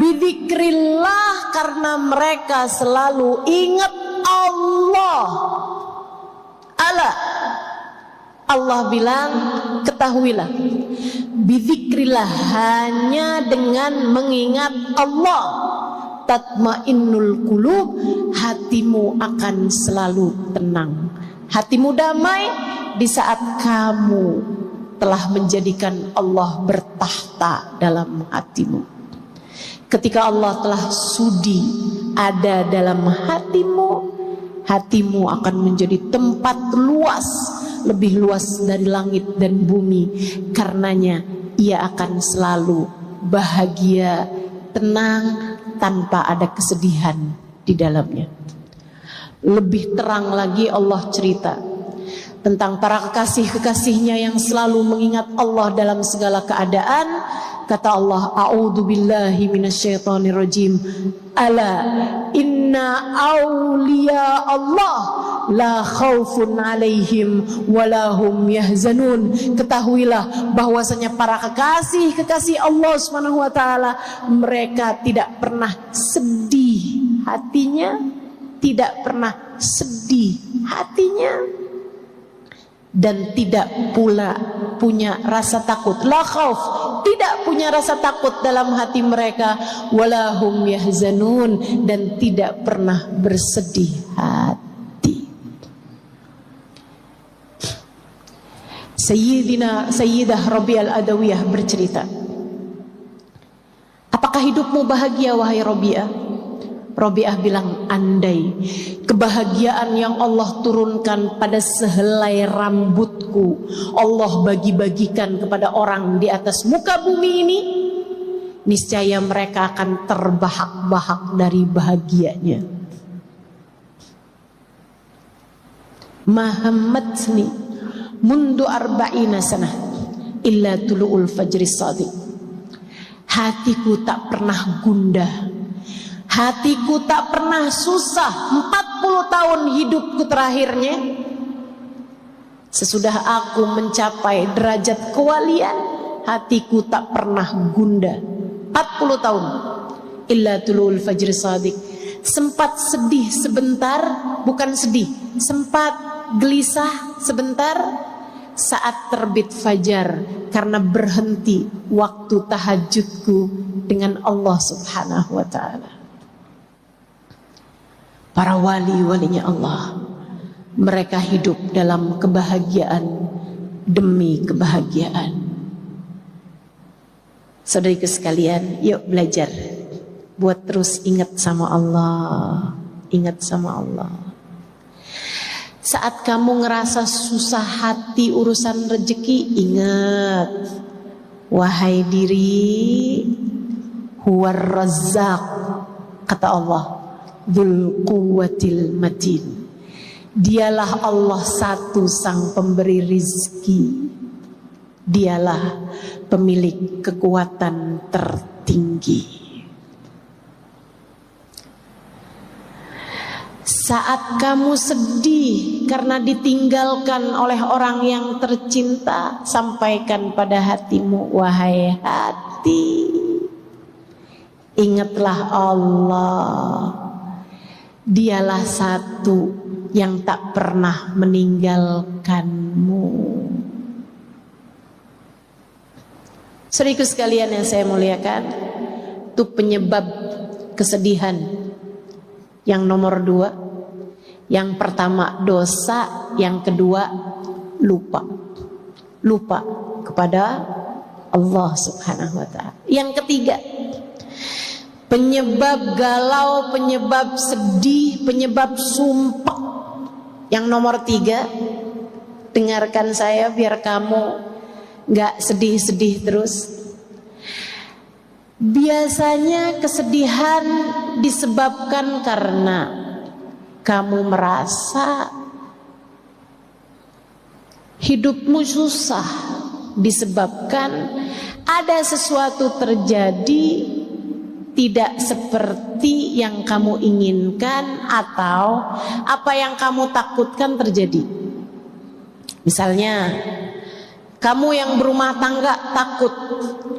bidzikrillah, karena mereka selalu ingat Allah. Ala, Allah bilang, ketahuilah, bidzikrillah, hanya dengan mengingat Allah, tatmainnul qulub, hatimu akan selalu tenang, hatimu damai di saat kamu telah menjadikan Allah bertahta dalam hatimu. Ketika Allah telah sudi ada dalam hatimu, hatimu akan menjadi tempat luas, lebih luas dari langit dan bumi. Karenanya ia akan selalu bahagia, tenang, tanpa ada kesedihan di dalamnya. Lebih terang lagi Allah cerita tentang para kekasih-kekasihnya yang selalu mengingat Allah dalam segala keadaan. Kata Allah, A'udzu billahi minasyaitonir rajim. Ala inna awliya Allah la khaufun alaihim walahum yahzanun. Ketahuilah bahwasanya para kekasih-kekasih Allah Subhanahu wa taala, mereka tidak pernah sedih hatinya, tidak pernah sedih hatinya, dan tidak pula punya rasa takut. La khauf, tidak punya rasa takut dalam hati mereka. Walahum yahzanun, dan tidak pernah bersedih hati. Sayyidah Rabi'ah Al-Adawiyah bercerita, apakah hidupmu bahagia wahai Rabi'ah? Rabi'ah bilang, andai kebahagiaan yang Allah turunkan pada sehelai rambutku Allah bagi-bagikan kepada orang di atas muka bumi ini, niscaya mereka akan terbahak-bahak dari bahagianya. Mahammatni mundu arba'ina sanah illa tulu'ul fajri shadiq. Hatiku tak pernah gundah, hatiku tak pernah susah 40 tahun hidupku terakhirnya. Sesudah aku mencapai derajat kewalian, hatiku tak pernah gundah 40 tahun. Illa tulul fajr shadiq. Sempat sedih sebentar, bukan sedih, sempat gelisah sebentar, saat terbit fajar, karena berhenti waktu tahajudku dengan Allah Subhanahu wa ta'ala. Para wali-walinya Allah, mereka hidup dalam kebahagiaan demi kebahagiaan. Saudariku sekalian, yuk belajar buat terus ingat sama Allah, ingat sama Allah. Saat kamu ngerasa susah hati urusan rezeki, ingat, wahai diri, huwar razzaq, kata Allah, dzul quwwatil matin. Dialah Allah satu sang pemberi rizki, dialah pemilik kekuatan tertinggi. Saat kamu sedih karena ditinggalkan oleh orang yang tercinta, sampaikan pada hatimu, wahai hati, ingatlah Allah, dialah satu yang tak pernah meninggalkanmu. Saudaraku sekalian yang saya muliakan, itu penyebab kesedihan yang nomor 2. Yang pertama dosa, yang kedua lupa. Lupa kepada Allah Subhanahu wa ta'ala. Yang ketiga, penyebab galau, penyebab sedih, penyebab sumpah. Yang nomor 3, dengarkan saya biar kamu gak sedih-sedih terus. Biasanya kesedihan disebabkan karena kamu merasa hidupmu susah, disebabkan ada sesuatu terjadi tidak seperti yang kamu inginkan atau apa yang kamu takutkan terjadi. Misalnya, kamu yang berumah tangga takut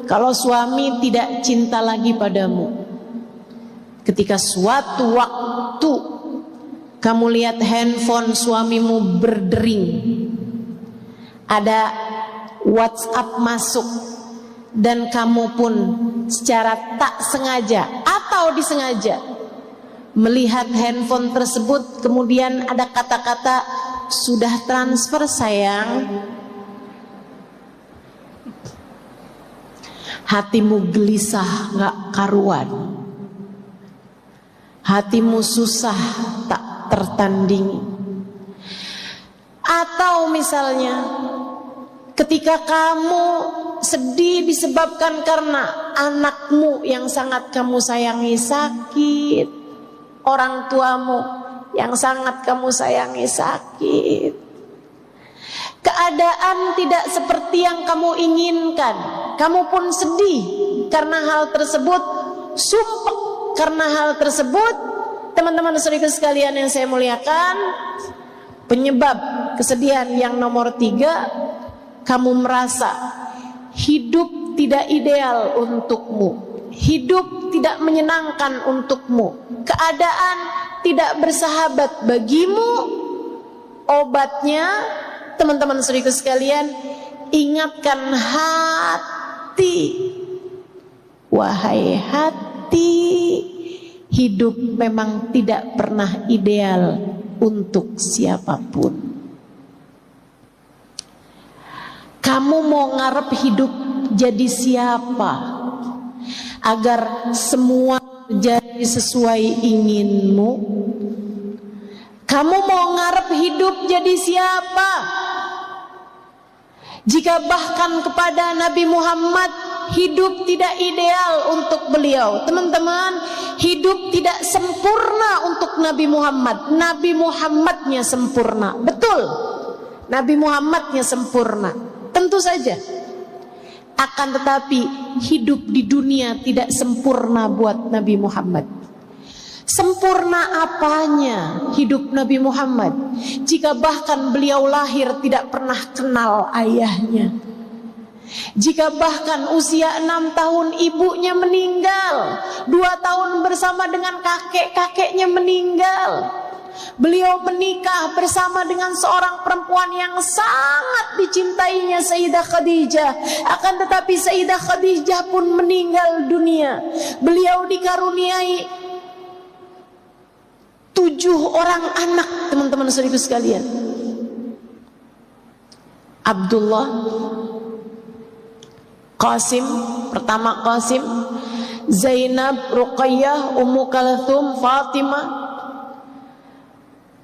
kalau suami tidak cinta lagi padamu. Ketika suatu waktu kamu lihat handphone suamimu berdering, ada WhatsApp masuk, dan kamu pun secara tak sengaja atau disengaja melihat handphone tersebut, kemudian ada kata-kata, sudah transfer sayang. Hatimu gelisah gak karuan, hatimu susah tak tertandingi. Atau misalnya ketika kamu sedih disebabkan karena anakmu yang sangat kamu sayangi sakit, orang tuamu yang sangat kamu sayangi sakit, keadaan tidak seperti yang kamu inginkan, kamu pun sedih karena hal tersebut, sumpah karena hal tersebut. Teman-teman saudara sekalian yang saya muliakan, penyebab kesedihan yang nomor 3, kamu merasa hidup tidak ideal untukmu, hidup tidak menyenangkan untukmu, keadaan tidak bersahabat bagimu. Obatnya, teman-teman saudara sekalian, ingatkan hati, wahai hati, hidup memang tidak pernah ideal untuk siapapun. Kamu mau ngarep hidup jadi siapa agar semua jadi sesuai inginmu? Kamu mau ngarep hidup jadi siapa jika bahkan kepada Nabi Muhammad hidup tidak ideal untuk beliau? Teman-teman, hidup tidak sempurna untuk Nabi Muhammad. Nabi Muhammadnya sempurna, betul, Nabi Muhammadnya sempurna, tentu saja. Akan tetapi hidup di dunia tidak sempurna buat Nabi Muhammad. Sempurna apanya hidup Nabi Muhammad jika bahkan beliau lahir tidak pernah kenal ayahnya, jika bahkan usia 6 tahun ibunya meninggal, 2 tahun bersama dengan kakek-kakeknya meninggal, Beliau menikah bersama dengan seorang perempuan yang sangat dicintainya, Sayyidah Khadijah. Akan tetapi Sayyidah Khadijah pun meninggal dunia. Beliau dikaruniai 7 orang anak, teman-teman saudaraku sekalian. Abdullah, Qasim, pertama Qasim, Zainab, Ruqayyah, Ummu Kalthum, Fatimah.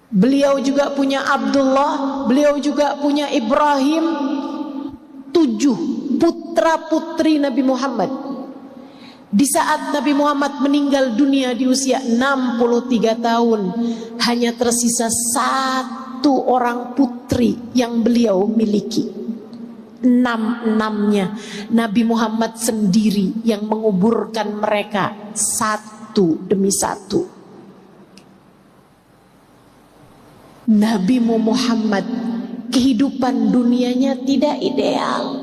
Beliau juga punya Abdullah, beliau juga punya Ibrahim. 7 putra putri Nabi Muhammad. Di saat Nabi Muhammad meninggal dunia di usia 63 tahun, hanya tersisa 1 orang putri yang beliau miliki. 6-6-nya Nabi Muhammad sendiri yang menguburkan mereka satu demi satu. Nabi Muhammad kehidupan dunianya tidak ideal,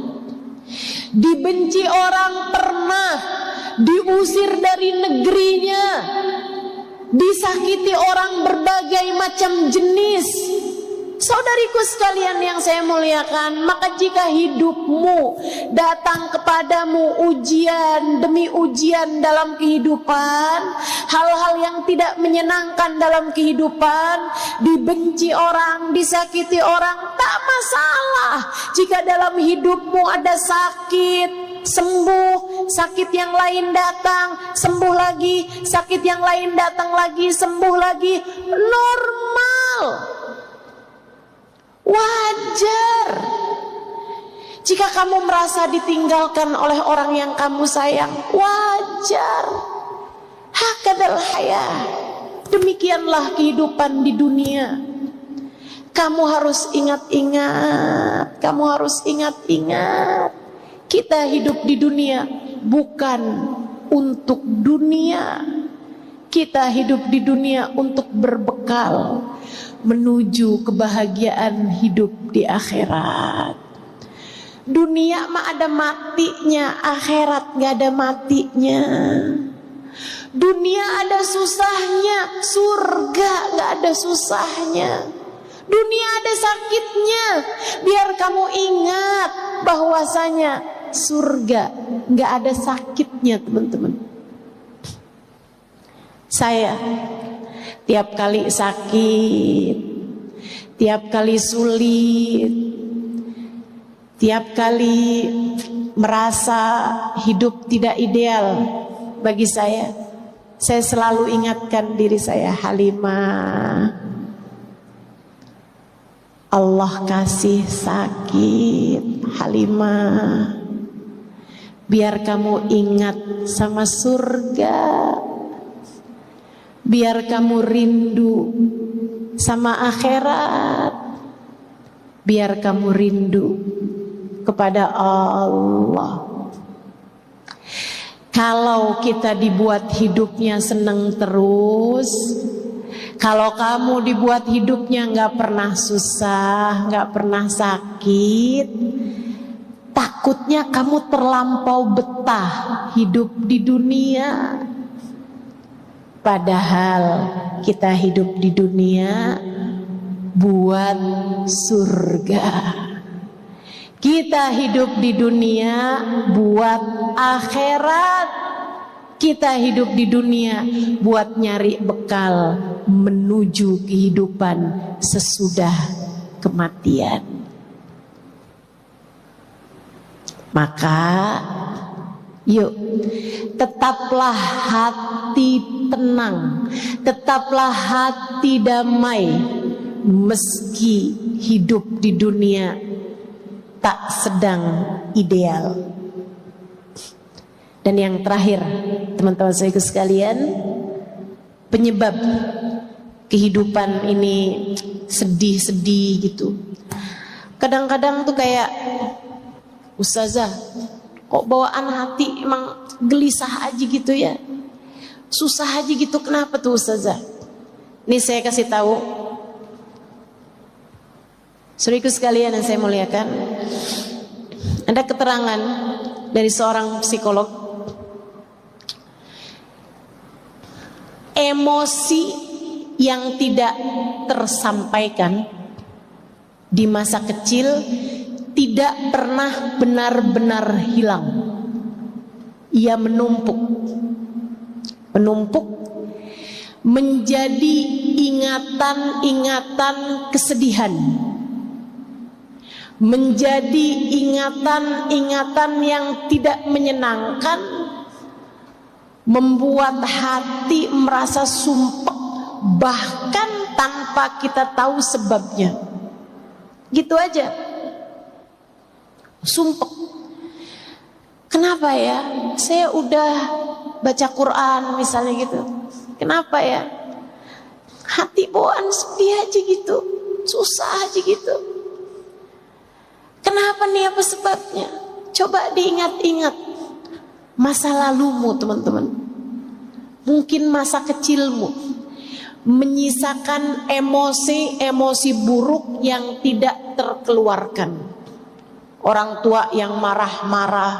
dibenci orang pernah, diusir dari negerinya, disakiti orang berbagai macam jenis. Saudariku sekalian yang saya muliakan, maka jika hidupmu datang kepadamu ujian demi ujian dalam kehidupan, hal-hal yang tidak menyenangkan dalam kehidupan, dibenci orang, disakiti orang, tak masalah. Jika dalam hidupmu ada sakit, sembuh, sakit yang lain datang, sembuh lagi, sakit yang lain datang lagi, sembuh lagi, normal. Wajar. Jika kamu merasa ditinggalkan oleh orang yang kamu sayang, wajar. Hakadzal hayat. Demikianlah kehidupan di dunia. Kamu harus ingat-ingat, kamu harus ingat-ingat. Kita hidup di dunia bukan untuk dunia. Kita hidup di dunia untuk berbekal menuju kebahagiaan hidup di akhirat. Dunia mah ada matinya, akhirat gak ada matinya. Dunia ada susahnya, surga gak ada susahnya. Dunia ada sakitnya, biar kamu ingat bahwasanya surga gak ada sakitnya, teman-teman. Saya tiap kali sakit, tiap kali sulit, tiap kali merasa hidup tidak ideal bagi saya selalu ingatkan diri saya, Halimah, Allah kasih sakit, Halimah, biar kamu ingat sama surga, biar kamu rindu sama akhirat, biar kamu rindu kepada Allah. Kalau kita dibuat hidupnya seneng terus, kalau kamu dibuat hidupnya gak pernah susah, gak pernah sakit, takutnya kamu terlampau betah hidup di dunia. Padahal kita hidup di dunia buat surga. Kita hidup di dunia buat akhirat. Kita hidup di dunia buat nyari bekal menuju kehidupan sesudah kematian. Maka yuk, tetaplah hati tenang, tetaplah hati damai, meski hidup di dunia tak sedang ideal. Dan yang terakhir, teman-teman saya sekalian, penyebab kehidupan ini sedih-sedih gitu. Kadang-kadang tuh kayak, Ustazah, kok bawaan hati emang gelisah aja gitu ya, susah aja gitu, kenapa tuh Ustazah? Ini saya kasih tahu, saudaraku sekalian yang saya muliakan, ada keterangan dari seorang psikolog. Emosi yang tidak tersampaikan di masa kecil tidak pernah benar-benar hilang. Ia menumpuk menjadi ingatan-ingatan kesedihan, menjadi ingatan-ingatan yang tidak menyenangkan, membuat hati merasa sumpek bahkan tanpa kita tahu sebabnya. Gitu aja, sumpek. Kenapa ya? Saya udah baca Quran misalnya gitu. Kenapa ya? Hati bawaan sepi aja gitu, susah aja gitu. Kenapa nih, apa sebabnya? Coba diingat-ingat masa lalumu teman-teman. Mungkin masa kecilmu menyisakan emosi-emosi buruk yang tidak terkeluarkan. Orang tua yang marah-marah,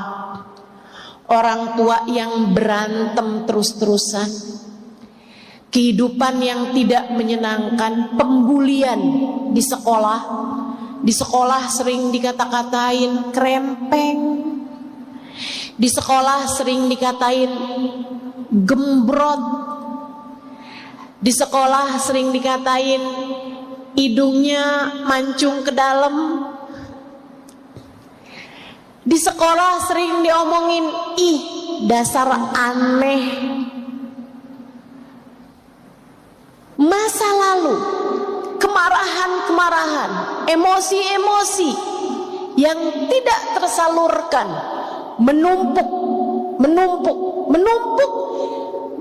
orang tua yang berantem terus-terusan, kehidupan yang tidak menyenangkan, pembulian di sekolah. Di sekolah sering dikata-katain krempeng, di sekolah sering dikatain gembrot, di sekolah sering dikatain hidungnya mancung ke dalam. Di sekolah sering diomongin, ih dasar aneh. Masa lalu, kemarahan-kemarahan, emosi-emosi yang tidak tersalurkan menumpuk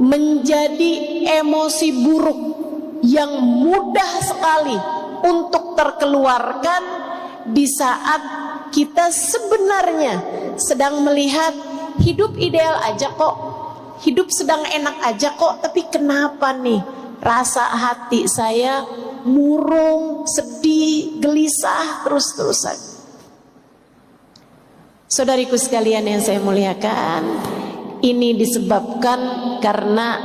menjadi emosi buruk yang mudah sekali untuk terkeluarkan di saat kita sebenarnya sedang melihat hidup ideal aja kok, hidup sedang enak aja kok, tapi kenapa nih rasa hati saya murung, sedih, gelisah terus-terusan. Saudariku sekalian yang saya muliakan, ini disebabkan karena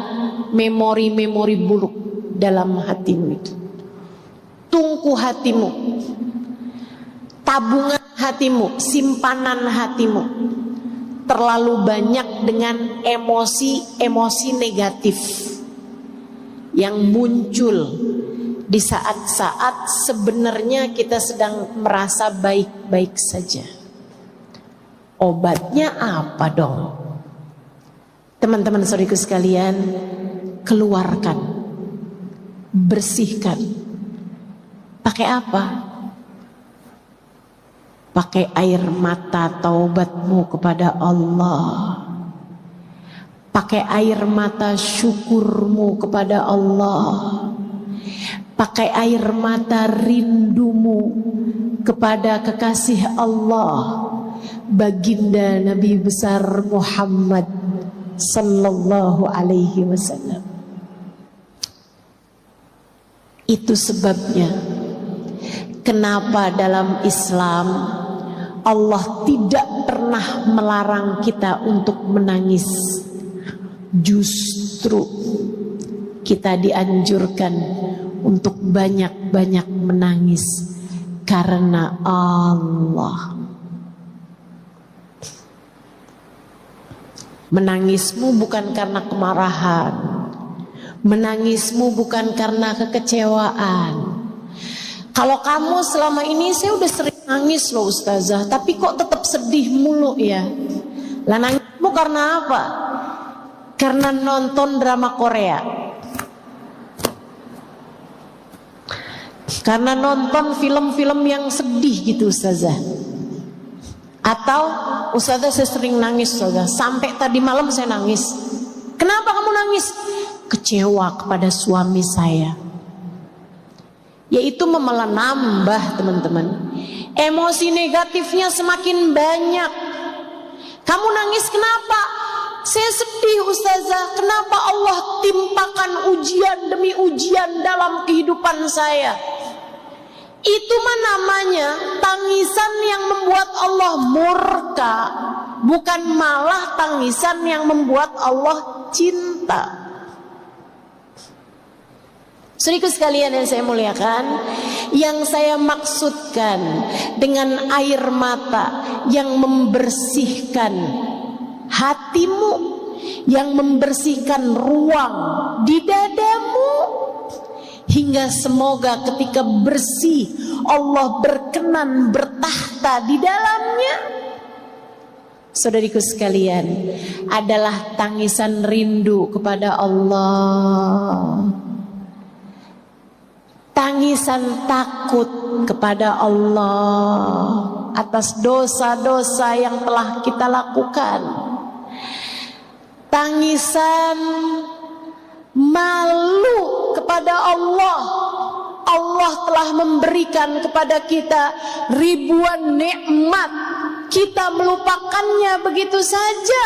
memori-memori buruk dalam hatimu itu. Tungku hatimu, tabungan hatimu, simpanan hatimu terlalu banyak dengan emosi-emosi negatif yang muncul di saat-saat sebenarnya kita sedang merasa baik-baik saja. Obatnya apa dong? Teman-teman saudariku sekalian, keluarkan, bersihkan. Pakai apa? Pakai air mata taubatmu kepada Allah. Pakai air mata syukurmu kepada Allah. Pakai air mata rindumu kepada kekasih Allah, baginda Nabi besar Muhammad sallallahu alaihi wasallam. Itu sebabnya kenapa dalam Islam Allah tidak pernah melarang kita untuk menangis. Justru kita dianjurkan untuk banyak-banyak menangis karena Allah. Menangismu bukan karena kemarahan, menangismu bukan karena kekecewaan. Kalau kamu selama ini, saya udah sering nangis loh ustazah, tapi kok tetap sedih mulu ya. Lah nangismu karena apa? Karena nonton drama Korea, karena nonton film-film yang sedih gitu ustazah. Atau ustazah saya sering nangis ustazah, sampai tadi malam saya nangis. Kenapa kamu nangis? Kecewa kepada suami saya. Yaitu menambah teman-teman, emosi negatifnya semakin banyak. Kamu nangis kenapa? Saya sedih ustazah, kenapa Allah timpakan ujian demi ujian dalam kehidupan saya? Itu mah namanya tangisan yang membuat Allah murka, bukan malah tangisan yang membuat Allah cinta. Saudaraku sekalian yang saya muliakan, yang saya maksudkan dengan air mata yang membersihkan hatimu, yang membersihkan ruang di dadamu, hingga semoga ketika bersih Allah berkenan bertahta di dalamnya. Saudariku sekalian, adalah tangisan rindu kepada Allah, tangisan takut kepada Allah atas dosa-dosa yang telah kita lakukan, tangisan malu kepada Allah. Allah telah memberikan kepada kita ribuan nikmat, kita melupakannya begitu saja.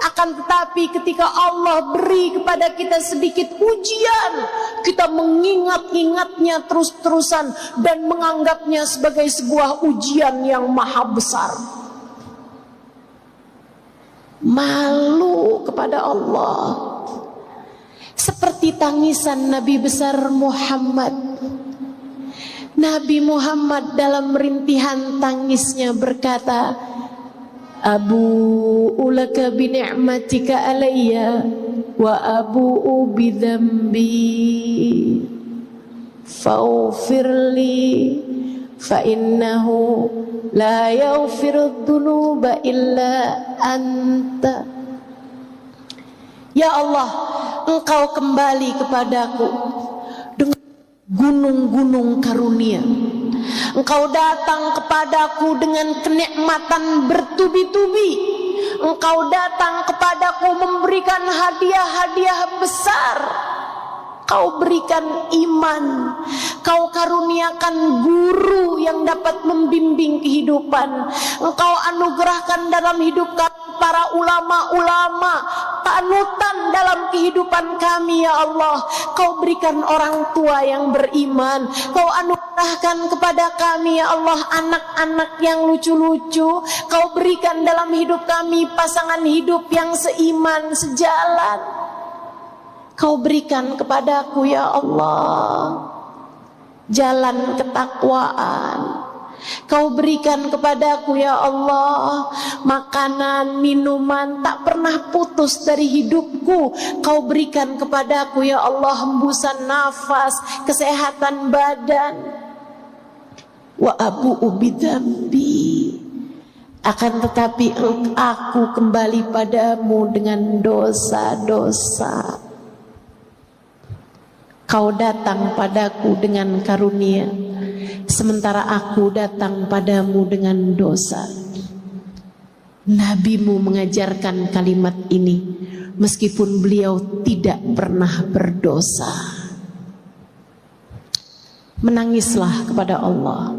Akan tetapi ketika Allah beri kepada kita sedikit ujian, kita mengingat-ingatnya terus-terusan dan menganggapnya sebagai sebuah ujian yang maha besar. Malu kepada Allah, seperti tangisan Nabi besar Muhammad. Nabi Muhammad dalam rintihan tangisnya berkata, Abu'u laka bini'matika alayya wa abu'u bidhambi faghfirli fa innahu la yaghfiru dhunuba illa anta. Ya Allah, Engkau kembali kepadaku dengan gunung-gunung karunia. Engkau datang kepadaku dengan kenikmatan bertubi-tubi. Engkau datang kepadaku memberikan hadiah-hadiah besar. Kau berikan iman, Kau karuniakan guru yang dapat membimbing kehidupan. Engkau anugerahkan dalam hidup kami para ulama-ulama, panutan dalam kehidupan kami ya Allah. Kau berikan orang tua yang beriman. Kau anugerahkan kepada kami ya Allah anak-anak yang lucu-lucu. Kau berikan dalam hidup kami pasangan hidup yang seiman, sejalan. Kau berikan kepadaku ya Allah jalan ketakwaan. Kau berikan kepadaku ya Allah makanan, minuman tak pernah putus dari hidupku. Kau berikan kepadaku ya Allah hembusan nafas, kesehatan badan. Wa abu'u bidzambi, akan tetapi aku kembali padamu dengan dosa-dosa. Kau datang padaku dengan karunia, sementara aku datang padamu dengan dosa. Nabimu mengajarkan kalimat ini meskipun beliau tidak pernah berdosa. Menangislah kepada Allah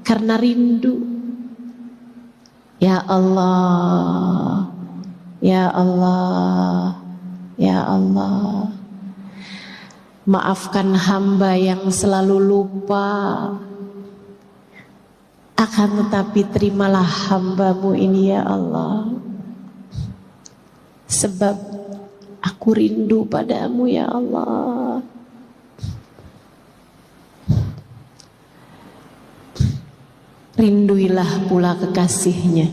karena rindu. Ya Allah, ya Allah, ya Allah, maafkan hamba yang selalu lupa. Akan tetapi terimalah hambamu ini ya Allah, sebab aku rindu padamu ya Allah. Rinduilah pula kekasihnya,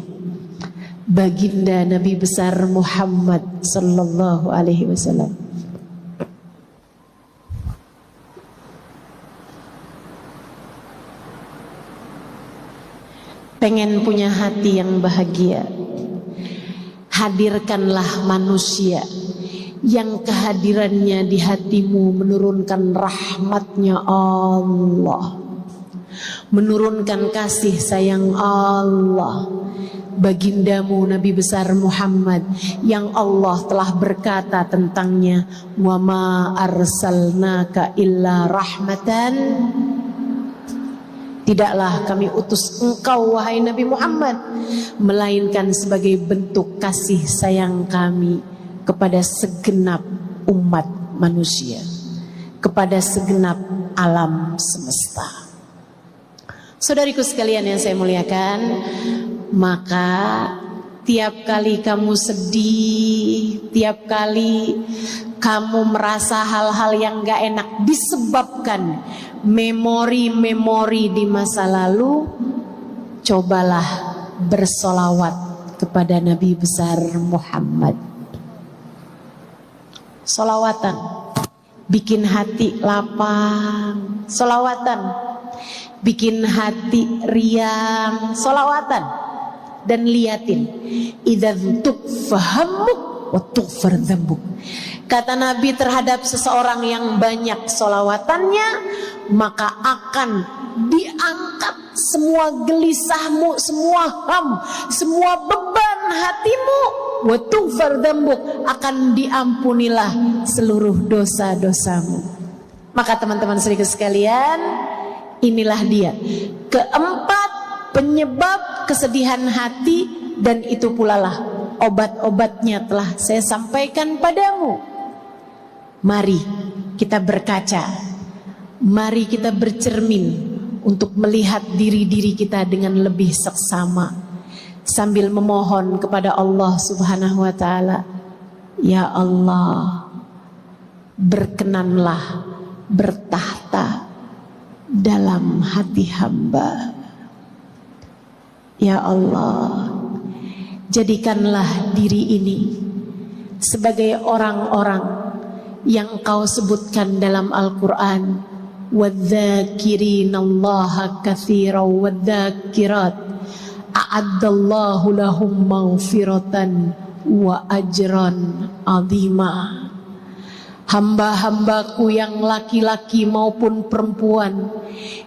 baginda Nabi besar Muhammad sallallahu alaihi wasallam. Pengen punya hati yang bahagia, hadirkanlah manusia yang kehadirannya di hatimu menurunkan rahmatnya Allah, menurunkan kasih sayang Allah. Bagindamu Nabi besar Muhammad yang Allah telah berkata tentangnya, wa ma arsalnaka illa rahmatan, tidaklah kami utus engkau wahai Nabi Muhammad melainkan sebagai bentuk kasih sayang kami kepada segenap umat manusia, kepada segenap alam semesta. Saudariku sekalian yang saya muliakan, maka Tiap kali kamu sedih, tiap kali kamu merasa hal-hal yang gak enak disebabkan memori-memori di masa lalu, cobalah bersolawat kepada Nabi besar Muhammad. Solawatan bikin hati lapang, solawatan bikin hati riang, solawatan. Dan liatin, idza tukfahamuk wa tughfar dzambuk. Kata Nabi terhadap seseorang yang banyak solawatannya, maka akan diangkat semua gelisahmu, semua semua beban hatimu, wa tughfar dzambuk, akan diampunilah seluruh dosa-dosamu. Maka teman-teman saudara sekalian, inilah dia keempat penyebab kesedihan hati, dan itu pula lah obat-obatnya telah saya sampaikan padamu. Mari kita berkaca, mari kita bercermin untuk melihat diri-diri kita dengan lebih seksama, sambil memohon kepada Allah Subhanahu wa ta'ala, ya Allah, berkenanlah bertahta dalam hati hamba. Ya Allah, jadikanlah diri ini sebagai orang-orang yang Engkau sebutkan dalam Al-Quran, wadzakirinallaha katsiran wadzakirat a'addallahu lahum maghfiratan wa ajran azima. Hamba-hambaku yang laki-laki maupun perempuan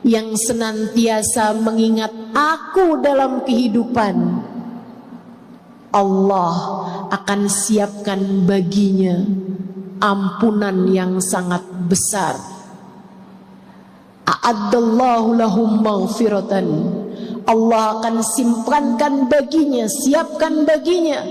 yang senantiasa mengingat aku dalam kehidupan, Allah akan siapkan baginya ampunan yang sangat besar. A'addallahu lahum maghfiratan, Allah akan simpankan baginya, siapkan baginya